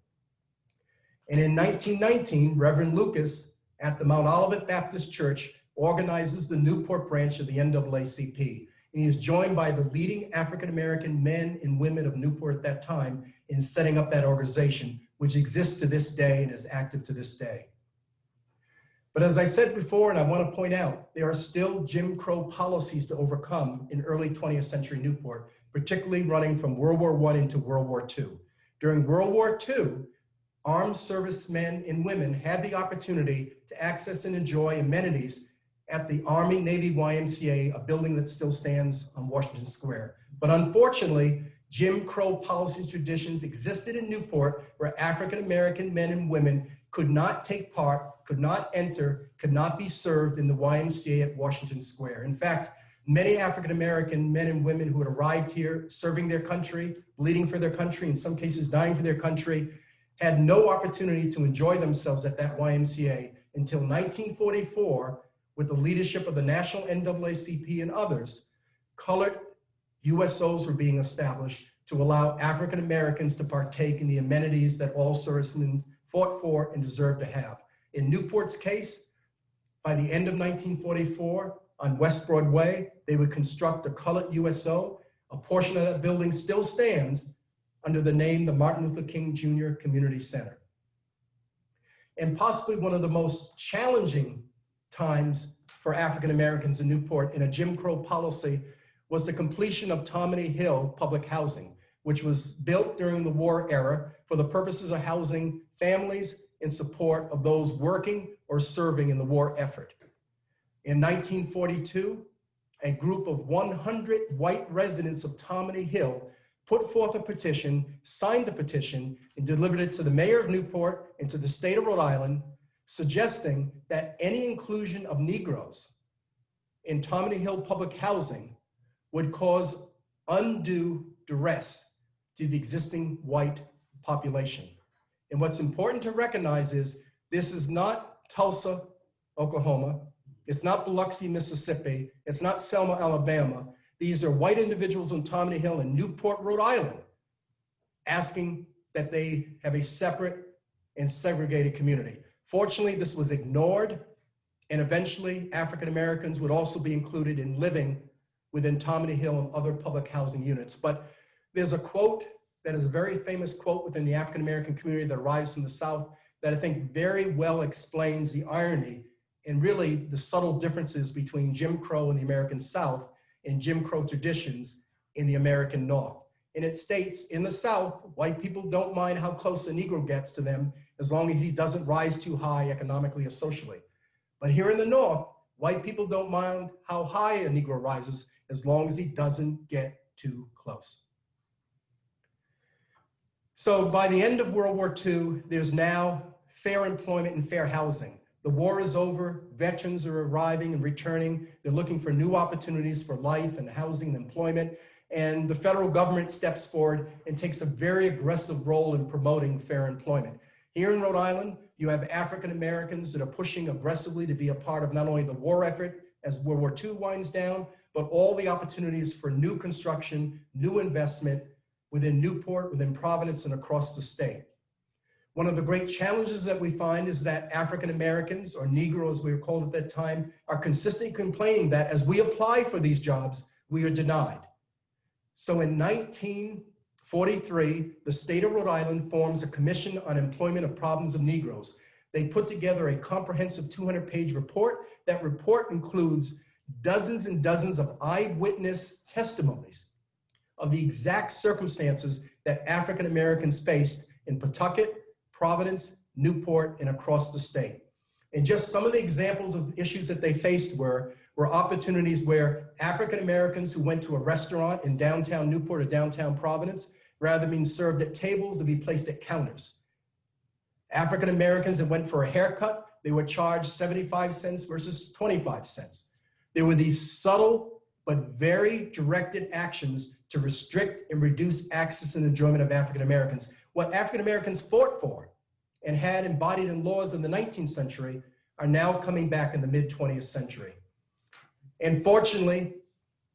And in 1919, Reverend Lucas at the Mount Olivet Baptist Church organizes the Newport branch of the NAACP. And he is joined by the leading African-American men and women of Newport at that time in setting up that organization, which exists to this day and is active to this day. But as I said before, and I want to point out, there are still Jim Crow policies to overcome in early 20th century Newport, particularly running from World War I into World War II. During World War II, armed servicemen and women had the opportunity to access and enjoy amenities at the Army Navy YMCA, a building that still stands on Washington Square. But unfortunately, Jim Crow policy traditions existed in Newport where African-American men and women could not take part, could not enter, could not be served in the YMCA at Washington Square. In fact, many African-American men and women who had arrived here serving their country, bleeding for their country, in some cases dying for their country, had no opportunity to enjoy themselves at that YMCA until 1944, with the leadership of the National NAACP and others, colored USOs were being established to allow African Americans to partake in the amenities that all servicemen fought for and deserved to have. In Newport's case, by the end of 1944, on West Broadway, they would construct a colored USO. A portion of that building still stands under the name the Martin Luther King Jr. Community Center. And possibly one of the most challenging times for African Americans in Newport in a Jim Crow policy was the completion of Tammany Hill public housing, which was built during the war era for the purposes of housing families in support of those working or serving in the war effort. In 1942, a group of 100 white residents of Tammany Hill put forth a petition, signed the petition, and delivered it to the mayor of Newport and to the state of Rhode Island, suggesting that any inclusion of Negroes in Tammany Hill public housing would cause undue duress to the existing white population. And what's important to recognize is this is not Tulsa, Oklahoma. It's not Biloxi, Mississippi. It's not Selma, Alabama. These are white individuals in Tammany Hill and Newport, Rhode Island, asking that they have a separate and segregated community. Fortunately, this was ignored, and eventually African Americans would also be included in living within Tammany Hill and other public housing units. But there's a quote that is a very famous quote within the African American community that arrives from the South that I think very well explains the irony and really the subtle differences between Jim Crow in the American South and Jim Crow traditions in the American North. And it states, in the South, white people don't mind how close a Negro gets to them as long as he doesn't rise too high economically or socially. But here in the North, white people don't mind how high a Negro rises as long as he doesn't get too close. So by the end of World War II, there's now fair employment and fair housing. The war is over, veterans are arriving and returning. They're looking for new opportunities for life and housing and employment. And the federal government steps forward and takes a very aggressive role in promoting fair employment. Here in Rhode Island, you have African Americans that are pushing aggressively to be a part of not only the war effort as World War II winds down, but all the opportunities for new construction, new investment within Newport, within Providence, and across the state. One of the great challenges that we find is that African Americans, or Negro as we were called at that time, are consistently complaining that as we apply for these jobs, we are denied. So in 1943, the state of Rhode Island forms a Commission on Employment of Problems of Negroes. They put together a comprehensive 200-page report. That report includes dozens and dozens of eyewitness testimonies of the exact circumstances that African Americans faced in Pawtucket, Providence, Newport, and across the state. And just some of the examples of issues that they faced were opportunities where African Americans who went to a restaurant in downtown Newport or downtown Providence, rather than being served at tables, to be placed at counters. African Americans that went for a haircut, they were charged 75 cents versus 25 cents. There were these subtle but very directed actions to restrict and reduce access and enjoyment of African Americans. What African Americans fought for and had embodied in laws in the 19th century are now coming back in the mid-20th century. And fortunately,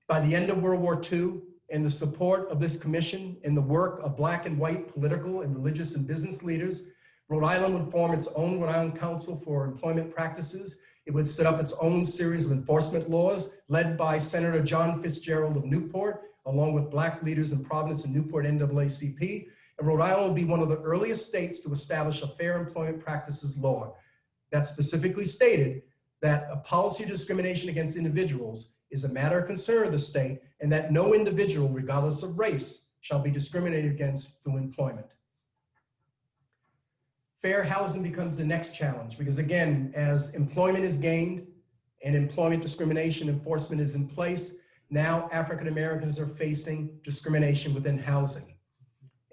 by the end of World War II, and the support of this commission and the work of Black and white political and religious and business leaders, Rhode Island would form its own Rhode Island Council for Employment Practices. It would set up its own series of enforcement laws led by Senator John Fitzgerald of Newport, along with Black leaders in Providence and Newport NAACP. And Rhode Island would be one of the earliest states to establish a fair employment practices law that specifically stated that a policy of discrimination against individuals is a matter of concern of the state, and that no individual, regardless of race, shall be discriminated against through employment. Fair housing becomes the next challenge because, again, as employment is gained and employment discrimination enforcement is in place, now African Americans are facing discrimination within housing.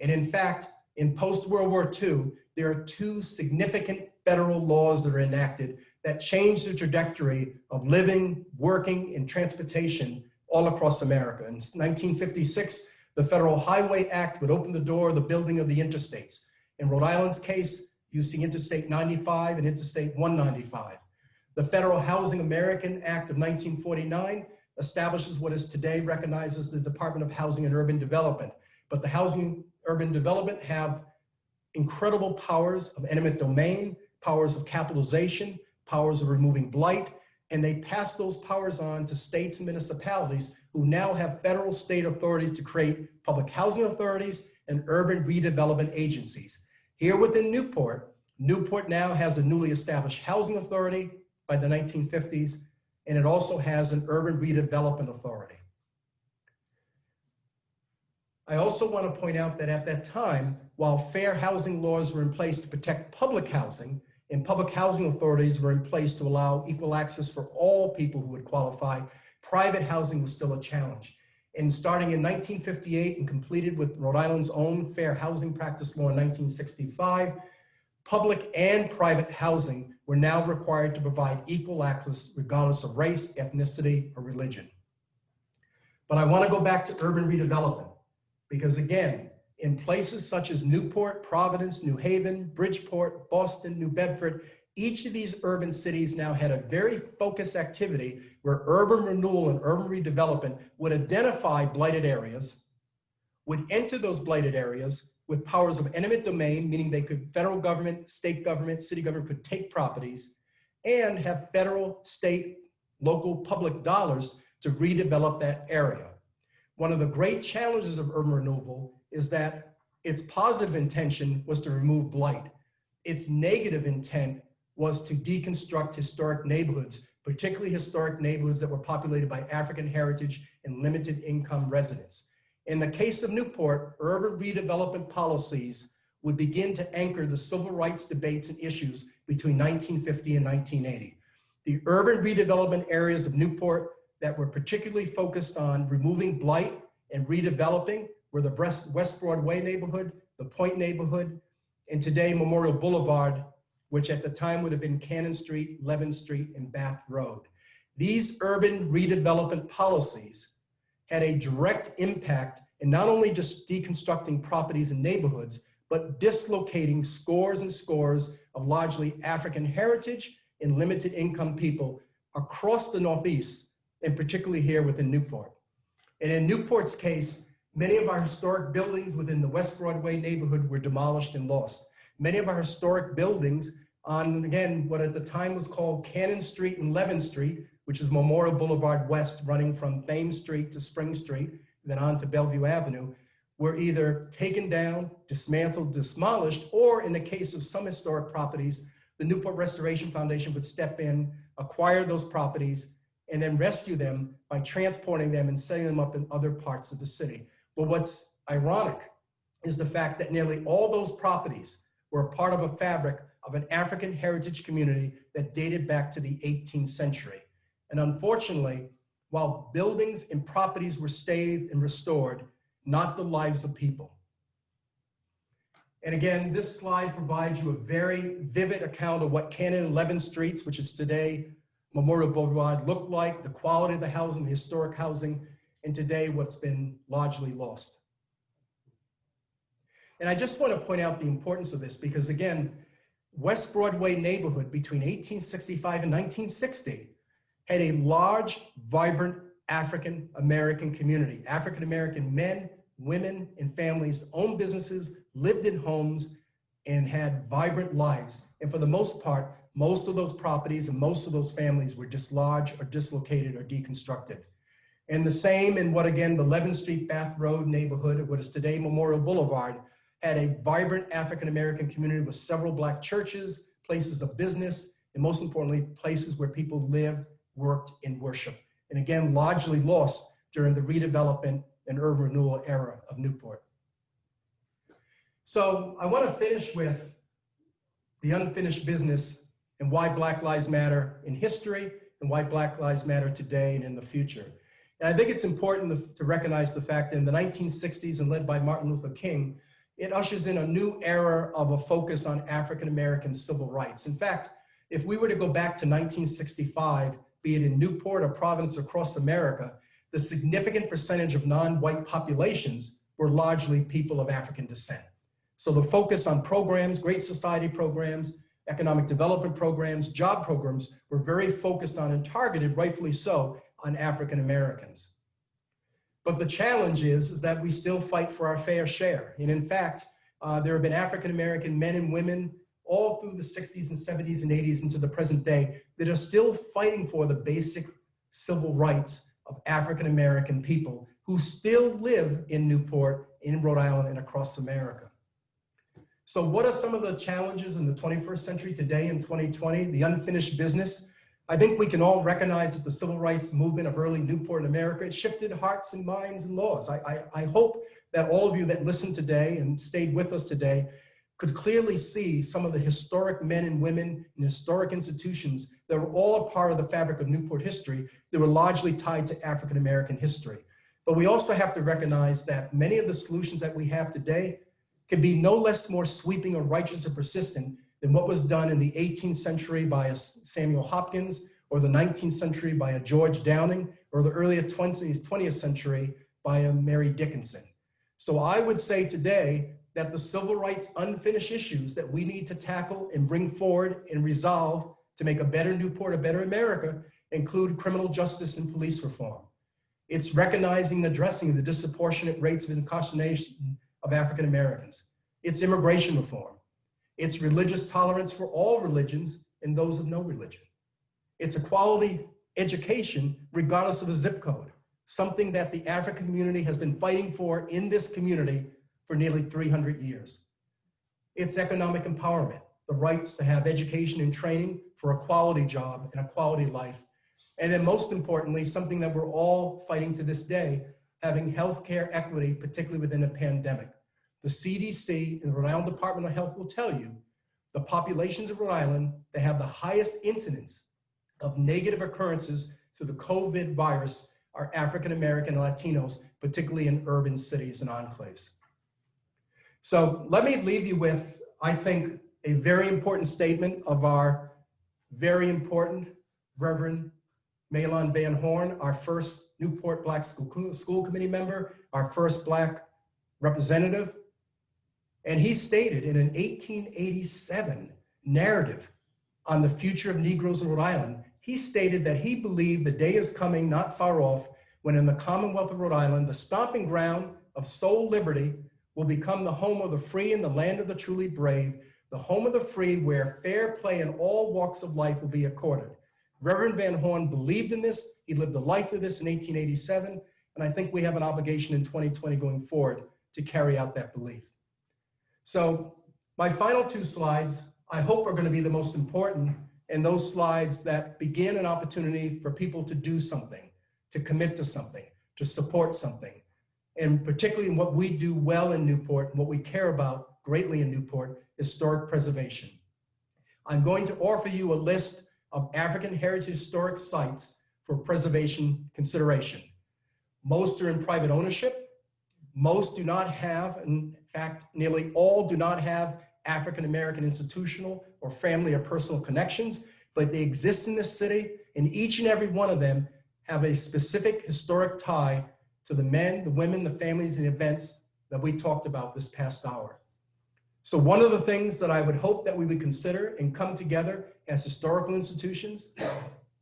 And in fact, in post-World War II, there are two significant federal laws that are enacted that change the trajectory of living, working, and transportation all across America. In 1956, the Federal Highway Act would open the door of the building of the interstates. In Rhode Island's case, you see Interstate 95 and Interstate 195. The Federal Housing American Act of 1949 establishes what is today recognized as the Department of Housing and Urban Development. But the Housing Urban Development have incredible powers of eminent domain, powers of capitalization, powers of removing blight, and they pass those powers on to states and municipalities who now have federal state authorities to create public housing authorities and urban redevelopment agencies. Here within Newport, Newport now has a newly established housing authority by the 1950s, and it also has an urban redevelopment authority. I also want to point out that at that time, while fair housing laws were in place to protect public housing, and public housing authorities were in place to allow equal access for all people who would qualify, private housing was still a challenge. And starting in 1958 and completed with Rhode Island's own Fair Housing Practice Law in 1965, public and private housing were now required to provide equal access regardless of race, ethnicity, or religion. But I want to go back to urban redevelopment because, again, in places such as Newport, Providence, New Haven, Bridgeport, Boston, New Bedford, each of these urban cities now had a very focused activity where urban renewal and urban redevelopment would identify blighted areas, would enter those blighted areas with powers of eminent domain, meaning they could, federal government, state government, city government could take properties and have federal, state, local public dollars to redevelop that area. One of the great challenges of urban renewal is that its positive intention was to remove blight. Its negative intent was to deconstruct historic neighborhoods, particularly historic neighborhoods that were populated by African heritage and limited income residents. In the case of Newport, urban redevelopment policies would begin to anchor the civil rights debates and issues between 1950 and 1980. The urban redevelopment areas of Newport that were particularly focused on removing blight and redeveloping were the West Broadway neighborhood, the Point neighborhood, and today Memorial Boulevard which at the time would have been Cannon Street, Levin Street, and Bath Road. These urban redevelopment policies had a direct impact in not only just deconstructing properties and neighborhoods, but dislocating scores and scores of largely African heritage and limited income people across the Northeast, and particularly here within Newport. And in Newport's case, many of our historic buildings within the West Broadway neighborhood were demolished and lost. Many of our historic buildings on, again, what at the time was called Cannon Street and Levin Street, which is Memorial Boulevard West, running from Thames Street to Spring Street, then on to Bellevue Avenue, were either taken down, dismantled, demolished, or in the case of some historic properties, the Newport Restoration Foundation would step in, acquire those properties, and then rescue them by transporting them and setting them up in other parts of the city. But what's ironic is the fact that nearly all those properties were a part of a fabric of an African heritage community that dated back to the 18th century. And unfortunately, while buildings and properties were saved and restored, not the lives of people. And again, this slide provides you a very vivid account of what Cannon and Levin Streets, which is today Memorial Boulevard, looked like, the quality of the housing, the historic housing, and today what's been largely lost. And I just want to point out the importance of this because again, West Broadway neighborhood between 1865 and 1960 had a large, vibrant African-American community. African-American men, women, and families owned businesses, lived in homes, and had vibrant lives. And for the most part, most of those properties and most of those families were dislodged or dislocated or deconstructed. And the same in what, again, the Levin Street, Bath Road neighborhood, what is today Memorial Boulevard, had a vibrant African-American community with several Black churches, places of business, and most importantly, places where people lived, worked, and worshiped. And again, largely lost during the redevelopment and urban renewal era of Newport. So I want to finish with the unfinished business and why Black Lives Matter in history and why Black Lives Matter today and in the future. And I think it's important to recognize the fact that in the 1960s and led by Martin Luther King, it ushers in a new era of a focus on African-American civil rights. In fact, if we were to go back to 1965, be it in Newport or Providence across America, the significant percentage of non-white populations were largely people of African descent. So the focus on programs, Great Society programs, economic development programs, job programs were very focused on and targeted, rightfully so, on African Americans. But the challenge is that we still fight for our fair share. And in fact, there have been African American men and women all through the 60s and 70s and 80s into the present day that are still fighting for the basic civil rights of African American people who still live in Newport, in Rhode Island, and across America. So what are some of the challenges in the 21st century today in 2020, the unfinished business? I think we can all recognize that the civil rights movement of early Newport in America, it shifted hearts and minds and laws. I hope that all of you that listened today and stayed with us today could clearly see some of the historic men and women and historic institutions that were all a part of the fabric of Newport history that were largely tied to African American history. But we also have to recognize that many of the solutions that we have today can be no less more sweeping or righteous or persistent than what was done in the 18th century by a Samuel Hopkins, or the 19th century by a George Downing, or the earlier 20th century by a Mary Dickinson. So I would say today that the civil rights unfinished issues that we need to tackle and bring forward and resolve to make a better Newport, a better America, include criminal justice and police reform. It's recognizing and addressing the disproportionate rates of incarceration of African Americans. It's immigration reform. It's religious tolerance for all religions and those of no religion. It's equality education regardless of a zip code, something that the African community has been fighting for in this community for nearly 300 years. It's economic empowerment, the rights to have education and training for a quality job and a quality life. And then most importantly, something that we're all fighting to this day, having healthcare equity, particularly within a pandemic. The CDC and the Rhode Island Department of Health will tell you the populations of Rhode Island that have the highest incidence of negative occurrences to the COVID virus are African American and Latinos, particularly in urban cities and enclaves. So let me leave you with, I think, a very important statement of our very important Reverend Malon Van Horn, our first Newport Black School Committee member, our first Black representative. And he stated in an 1887 narrative on the future of Negroes in Rhode Island, he stated that he believed the day is coming, not far off, when in the Commonwealth of Rhode Island, the stomping ground of soul liberty will become the home of the free and the land of the truly brave, the home of the free where fair play in all walks of life will be accorded. Reverend Van Horn believed in this. He lived a life of this in 1887. And I think we have an obligation in 2020 going forward to carry out that belief. So my final two slides, I hope are going to be the most important, and those slides that begin an opportunity for people to do something, to commit to something, to support something. And particularly in what we do well in Newport, and what we care about greatly in Newport, historic preservation. I'm going to offer you a list of African heritage historic sites for preservation consideration. Most are in private ownership. Most do not have, in fact, nearly all do not have African-American institutional or family or personal connections, but they exist in this city, and each and every one of them have a specific historic tie to the men, the women, the families, and events that we talked about this past hour. So one of the things that I would hope that we would consider and come together as historical institutions,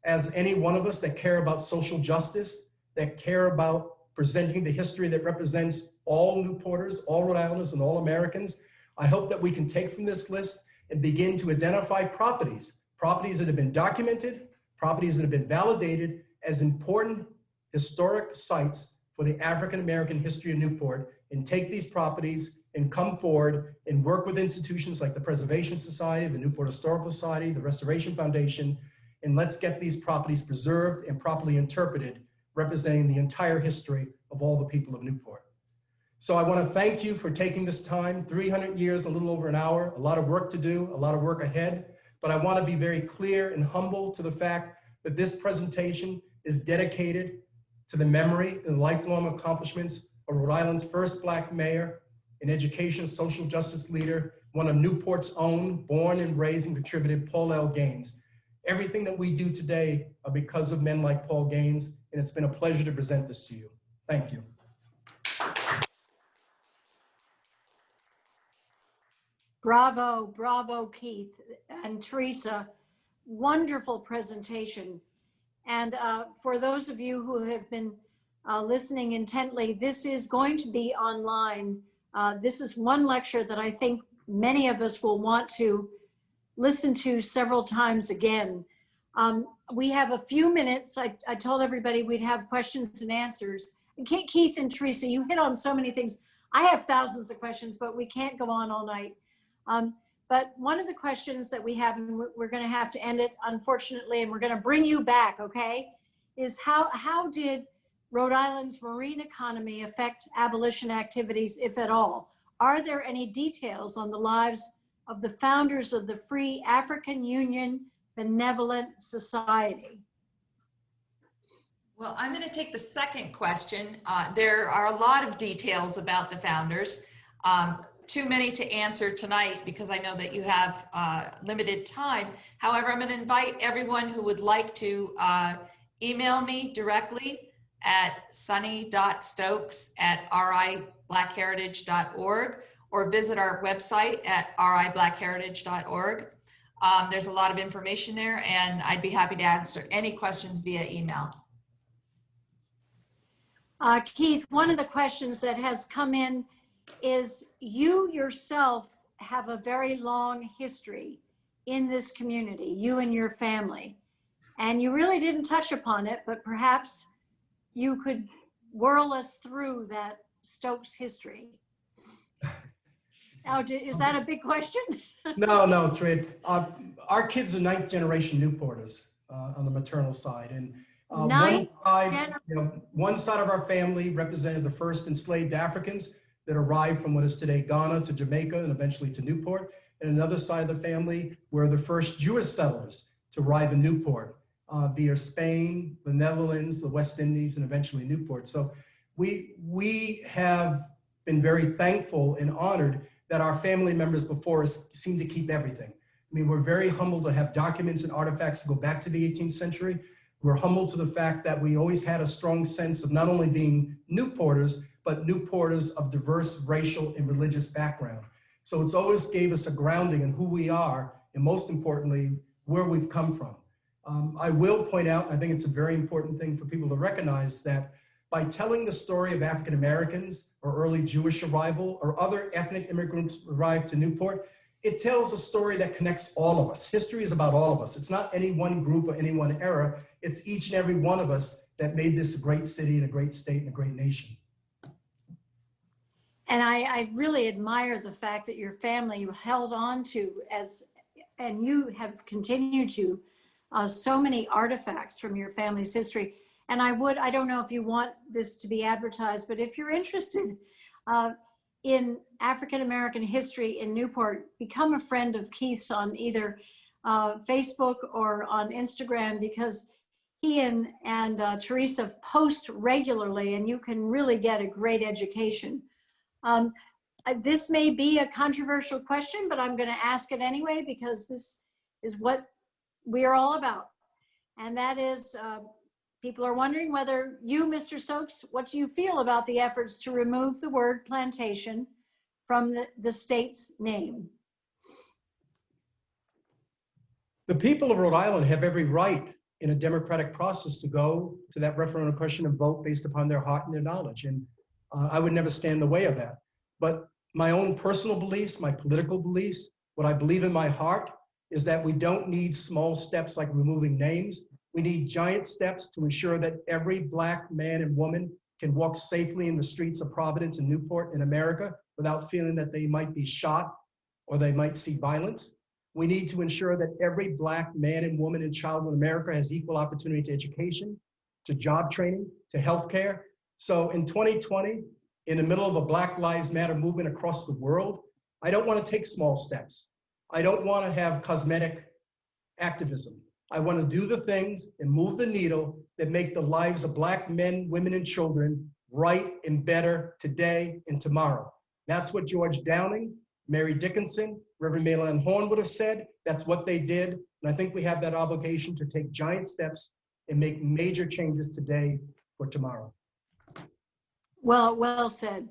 as any one of us that care about social justice, that care about presenting the history that represents all Newporters, all Rhode Islanders, and all Americans, I hope that we can take from this list and begin to identify properties that have been documented, properties that have been validated as important historic sites for the African-American history of Newport, and take these properties and come forward and work with institutions like the Preservation Society, the Newport Historical Society, the Restoration Foundation, and let's get these properties preserved and properly interpreted, representing the entire history of all the people of Newport. So I want to thank you for taking this time, 300 years, a little over an hour, a lot of work to do, a lot of work ahead, but I want to be very clear and humble to the fact that this presentation is dedicated to the memory and lifelong accomplishments of Rhode Island's first Black mayor, an education social justice leader, one of Newport's own, born and raised and contributed, Paul L. Gaines. Everything that we do today are because of men like Paul Gaines, and it's been a pleasure to present this to you. Thank you. Bravo, bravo, Keith and Theresa. Wonderful presentation. And for those of you who have been listening intently, this is going to be online. This is one lecture that I think many of us will want to listen to several times again. We have a few minutes. I told everybody we'd have questions and answers. And Keith and Theresa, you hit on so many things. I have thousands of questions, but we can't go on all night. But one of the questions that we have, and we're going to have to end it, unfortunately, and we're going to bring you back, okay, is how did Rhode Island's marine economy affect abolition activities, if at all? Are there any details on the lives of the founders of the Free African Union Benevolent Society? Well, I'm going to take the second question. There are a lot of details about the founders. Too many to answer tonight because I know that you have limited time. However, I'm going to invite everyone who would like to email me directly at sunny.stokes@riblackHeritage.org or visit our website at riblackHeritage.org. There's a lot of information there, and I'd be happy to answer any questions via email. Keith, one of the questions that has come in is you yourself have a very long history in this community, you and your family, and you really didn't touch upon it, but perhaps you could whirl us through that Stokes history. Now, is that a big question? No, Trid. Our kids are 9th generation Newporters on the maternal side, and one side of our family represented the first enslaved Africans that arrived from what is today Ghana to Jamaica and eventually to Newport. And another side of the family were the first Jewish settlers to arrive in Newport via Spain, the Netherlands, the West Indies, and eventually Newport. So we have been very thankful and honored that our family members before us seem to keep everything. I mean, we're very humbled to have documents and artifacts that go back to the 18th century. We're humbled to the fact that we always had a strong sense of not only being Newporters, but Newporters of diverse racial and religious background. So it's always gave us a grounding in who we are, and most importantly, where we've come from. I will point out, and I think it's a very important thing for people to recognize, that by telling the story of African Americans or early Jewish arrival or other ethnic immigrants arrived to Newport, it tells a story that connects all of us. History is about all of us. It's not any one group or any one era. It's each and every one of us that made this a great city and a great state and a great nation. And I really admire the fact that your family held on to, and you have continued to, so many artifacts from your family's history. And I don't know if you want this to be advertised, but if you're interested in African-American history in Newport, become a friend of Keith's on either Facebook or on Instagram, because he and Theresa post regularly, and you can really get a great education. This may be a controversial question, but I'm going to ask it anyway, because this is what we are all about. And that is, people are wondering whether you, Mr. Stokes, what do you feel about the efforts to remove the word plantation from the state's name? The people of Rhode Island have every right in a democratic process to go to that referendum question and vote based upon their heart and their knowledge. And I would never stand in the way of that. But my own personal beliefs, my political beliefs, what I believe in my heart is that we don't need small steps like removing names. We need giant steps to ensure that every Black man and woman can walk safely in the streets of Providence and Newport in America without feeling that they might be shot or they might see violence. We need to ensure that every Black man and woman and child in America has equal opportunity to education, to job training, to healthcare. So in 2020, in the middle of a Black Lives Matter movement across the world, I don't want to take small steps. I don't want to have cosmetic activism. I want to do the things and move the needle that make the lives of Black men, women, and children right and better today and tomorrow. That's what George Downing, Mary Dickinson, Reverend Maylon Horn would have said. That's what they did. And I think we have that obligation to take giant steps and make major changes today for tomorrow. Well said.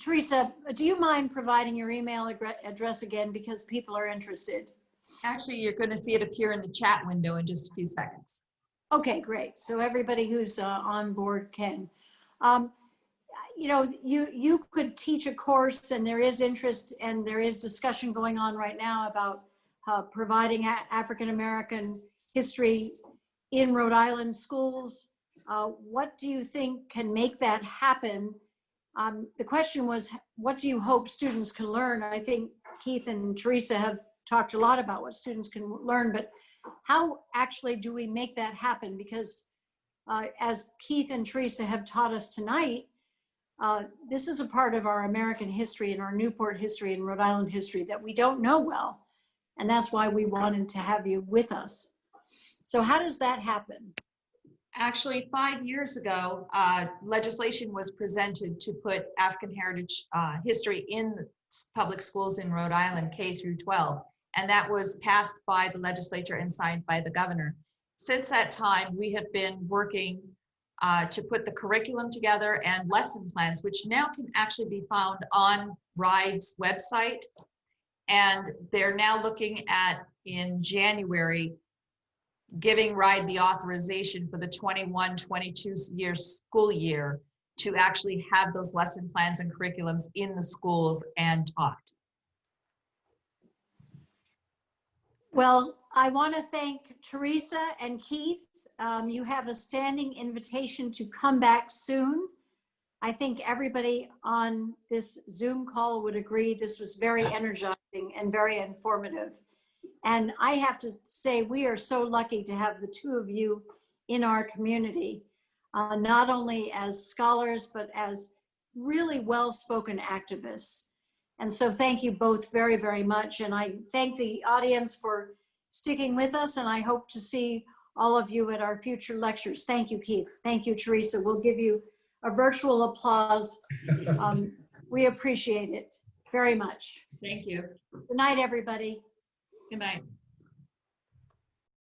Theresa, do you mind providing your email address again, because people are interested? Actually, you're going to see it appear in the chat window in just a few seconds. Okay, great. So everybody who's on board can. You know, you could teach a course, and there is interest and there is discussion going on right now about providing African-American history in Rhode Island schools. What do you think can make that happen? The question was, what do you hope students can learn? I think Keith and Theresa have talked a lot about what students can learn, but how actually do we make that happen? Because as Keith and Theresa have taught us tonight, this is a part of our American history and our Newport history and Rhode Island history that we don't know well. And that's why we wanted to have you with us. So how does that happen? Actually, 5 years ago, legislation was presented to put African heritage history in public schools in Rhode Island, K through 12. And that was passed by the legislature and signed by the governor. Since that time, we have been working to put the curriculum together and lesson plans, which now can actually be found on RIDE's website. And they're now looking at, in January, giving RIDE the authorization for the 21-22 school year to actually have those lesson plans and curriculums in the schools and taught. Well, I want to thank Theresa and Keith. You have a standing invitation to come back soon. I think everybody on this Zoom call would agree this was very energizing and very informative. And I have to say, we are so lucky to have the two of you in our community, not only as scholars, but as really well-spoken activists. And so thank you both very, very much. And I thank the audience for sticking with us. And I hope to see all of you at our future lectures. Thank you, Keith. Thank you, Theresa. We'll give you a virtual applause We appreciate it very much. Thank you. Good night, everybody. Good night.